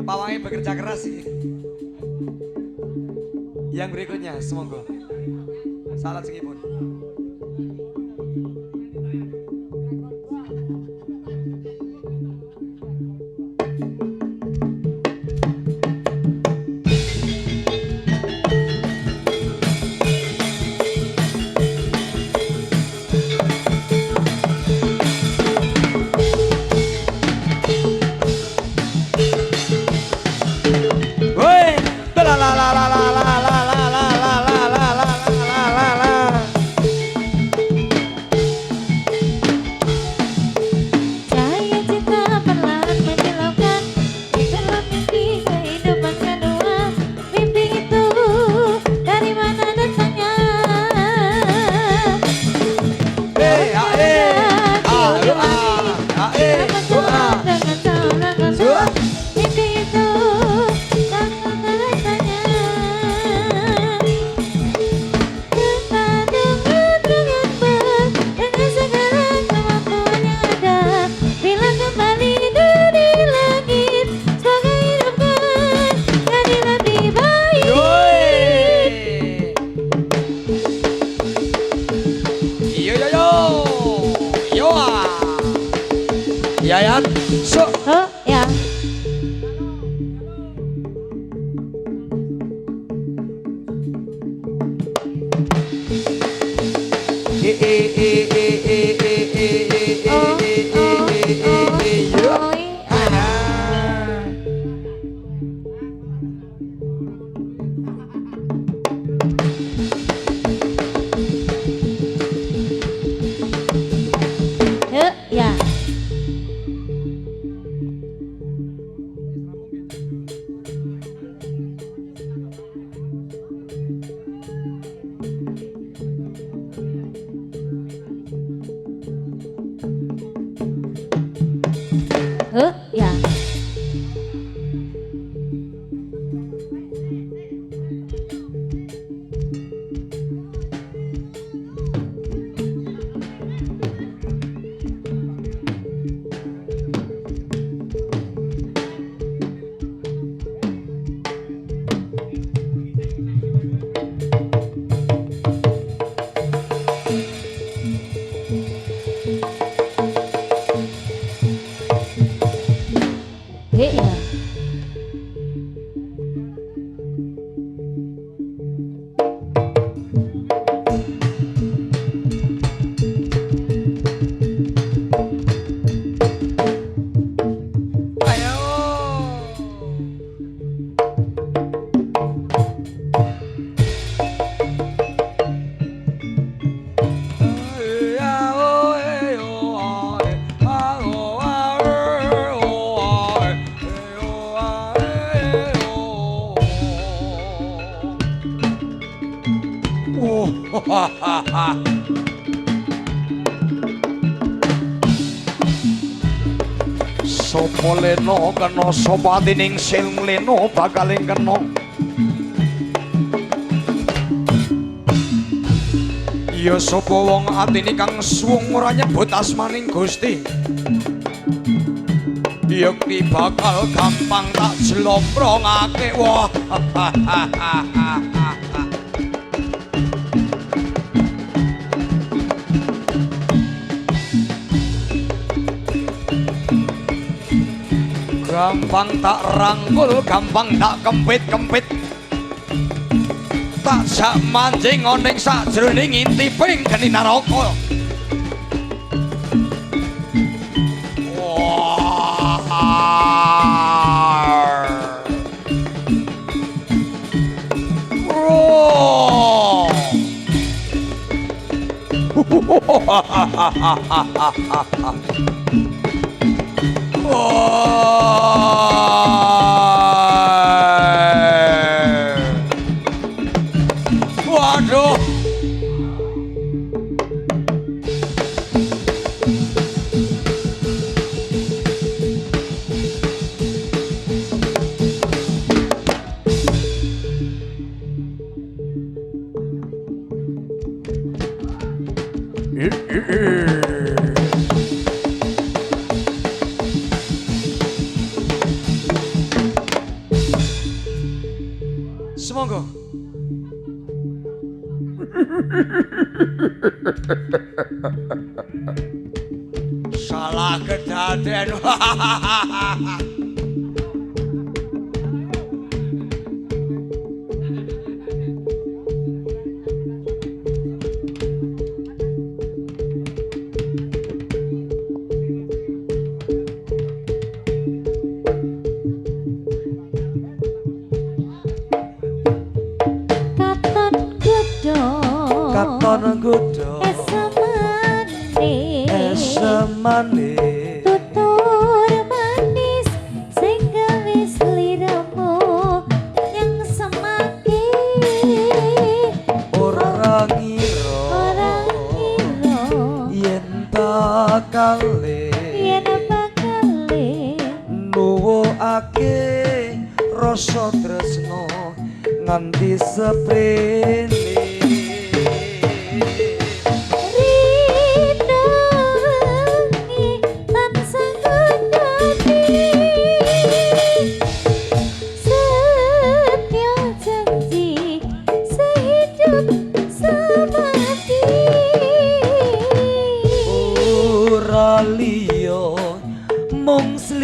Pawange bekerja keras sih. Yang berikutnya, semoga salat sengipun. Yayan so Ya. Ya. Ya. Ya. Sopo leno kena sapa atining sing leno bakaling kena ya sapa wong atine kang suwung ora nyebut asmaning Gusti ya ki bakal gampang tak jlomprongake wah gampang tak rangkul, gampang tak kempit-kempit tak jak manjing oning sakjroning intiping geni naraka Waduh. Semonggo. Salah kedaden. Katon godho esemane tutur manis sing gawe sliramu yang semake ora ngira yen bakale nuwuake rasa tresno nganti seprene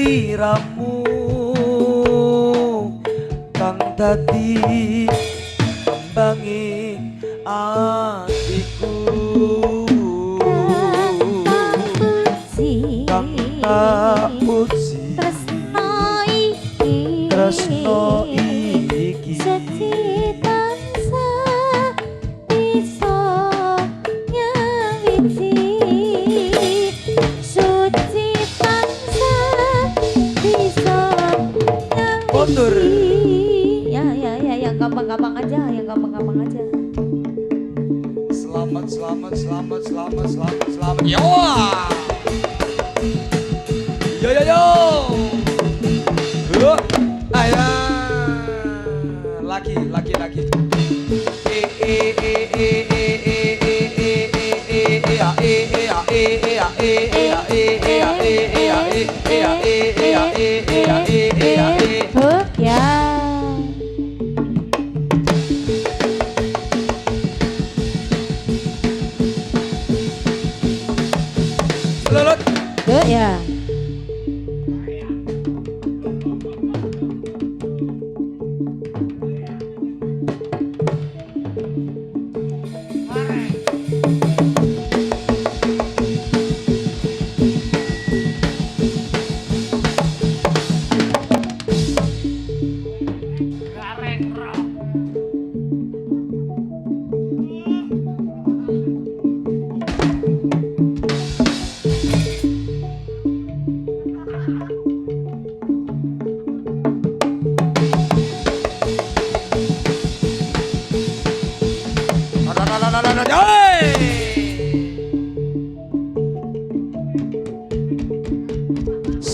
sliramu kang dadi kembangi atiku kang tak puji tresno iki sedih tansah bisa nyawiji suci tansah bisa Mundur. nyawiji yang gampang-gampang aja Selamat. Yo. Yo. Ayo. Lagi. ya Lelut. ya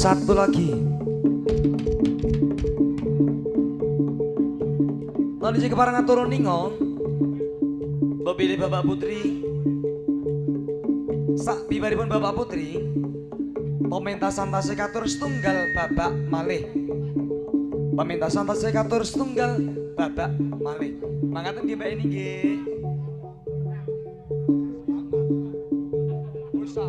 Satu lagi. Lalu jika parangan turun ningon, bebili bapak putri, sak bibaripun bapak putri, pementasan tasih katur setunggal babak malih. Pementasan tasih katur setunggal babak malih. Mangaten nggih Mbak ini nggih. Busa.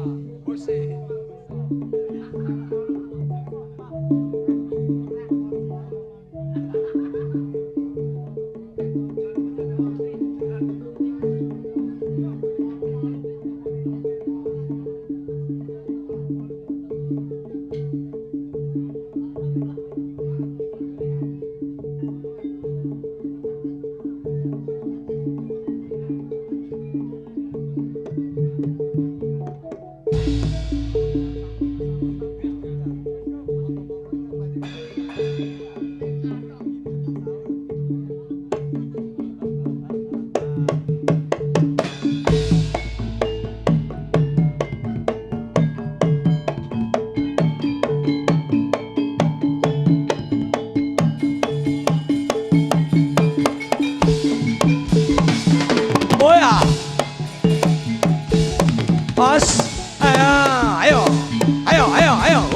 Mas, ayo,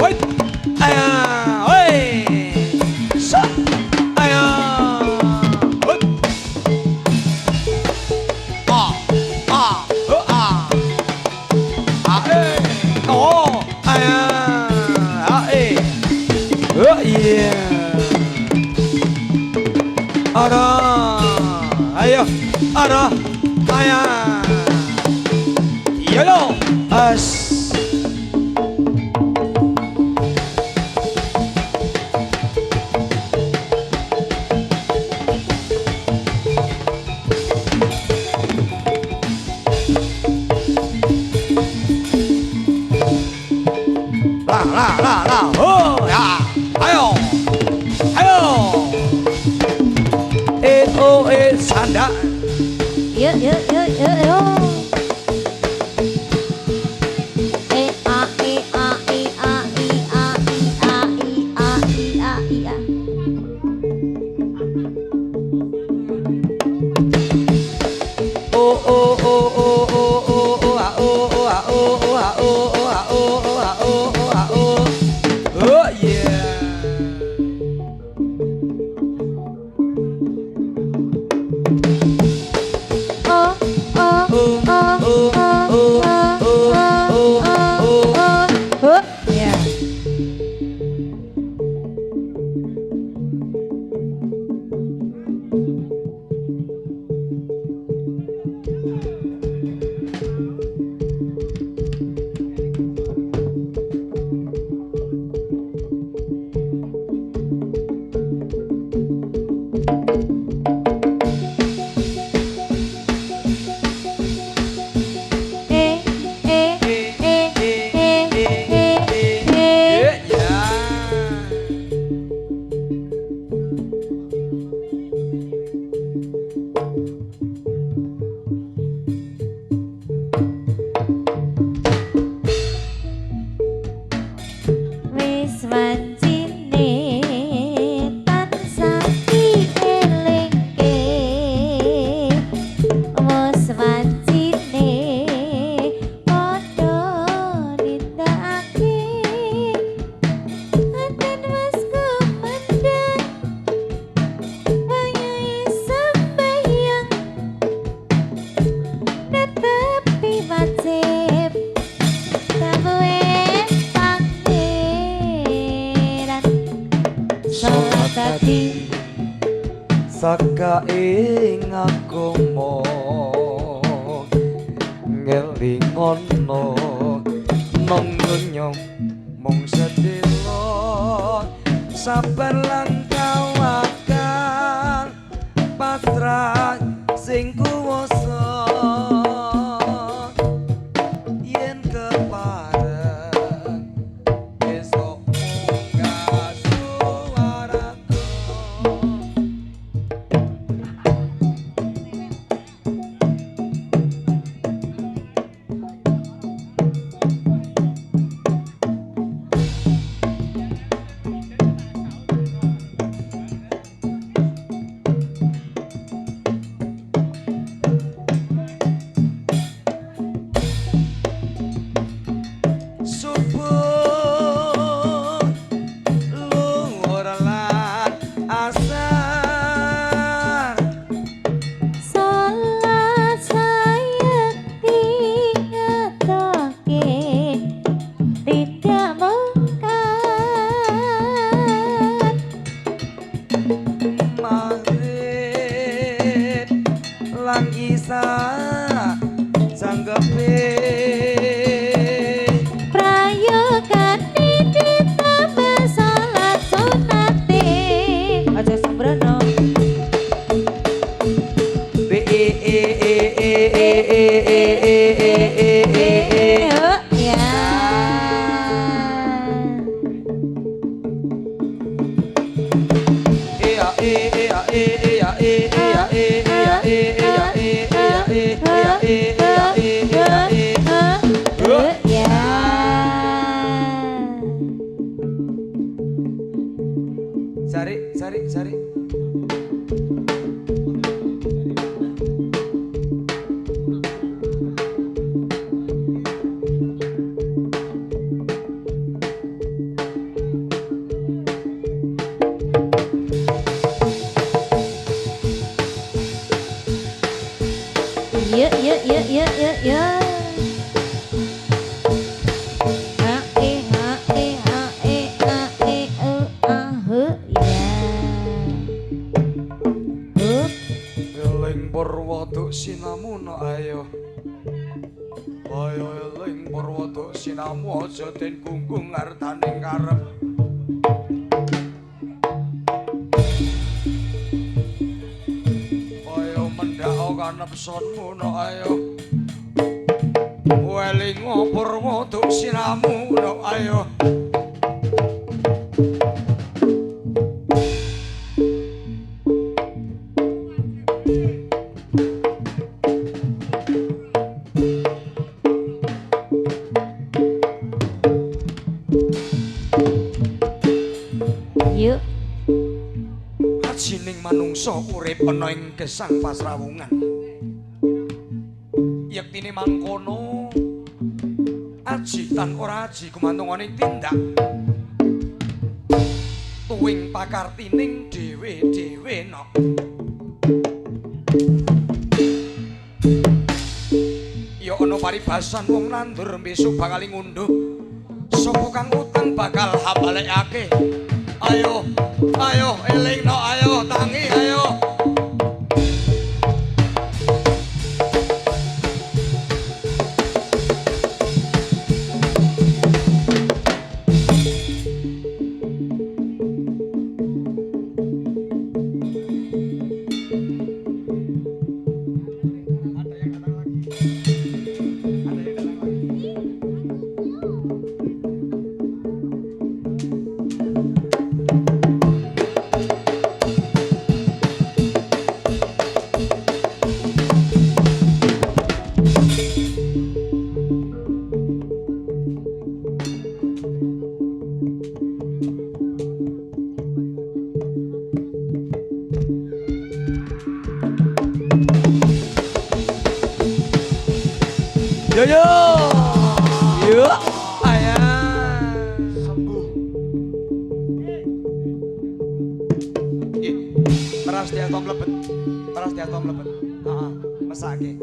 wait, wait, sa, wait, oh, yeah, ada, Yolo, as. La, oh ya, ayo, sanda. yo ora ing agama ngelingono nang donya mung sedelo sabar lan kawakan patra sing kuwasa yen kepareng esok munggah suaraku. Subuh luhur lan asar Salat saya ngetake tidak mengkat maghrib lan isya janggepe prayogan ditambah salat sunate aja sembrono ya Sari. ya Eling Purwaduk sinamu no ayo. Ayo eling Purwaduk sinamu aja den gunggung ngartaning karep. Ayo mendhak kanepsonmu no ayo. Eling Purwaduk sinamu no ayo. yuk Ajining manungsa urip ana ing gesang pasrawungan. Yektine mangkono aji tan ora aji gumantungane tindak. Tuwing pakartining dhewe-dhewe nok. Ya ana paribasan wong nandur besok bakal ngunduh. Sapa kang utang bakal habalekake. Ayo eling no ayo tangi ayo. Yo ayah sembuh. Peras diatom lebet. Mesake.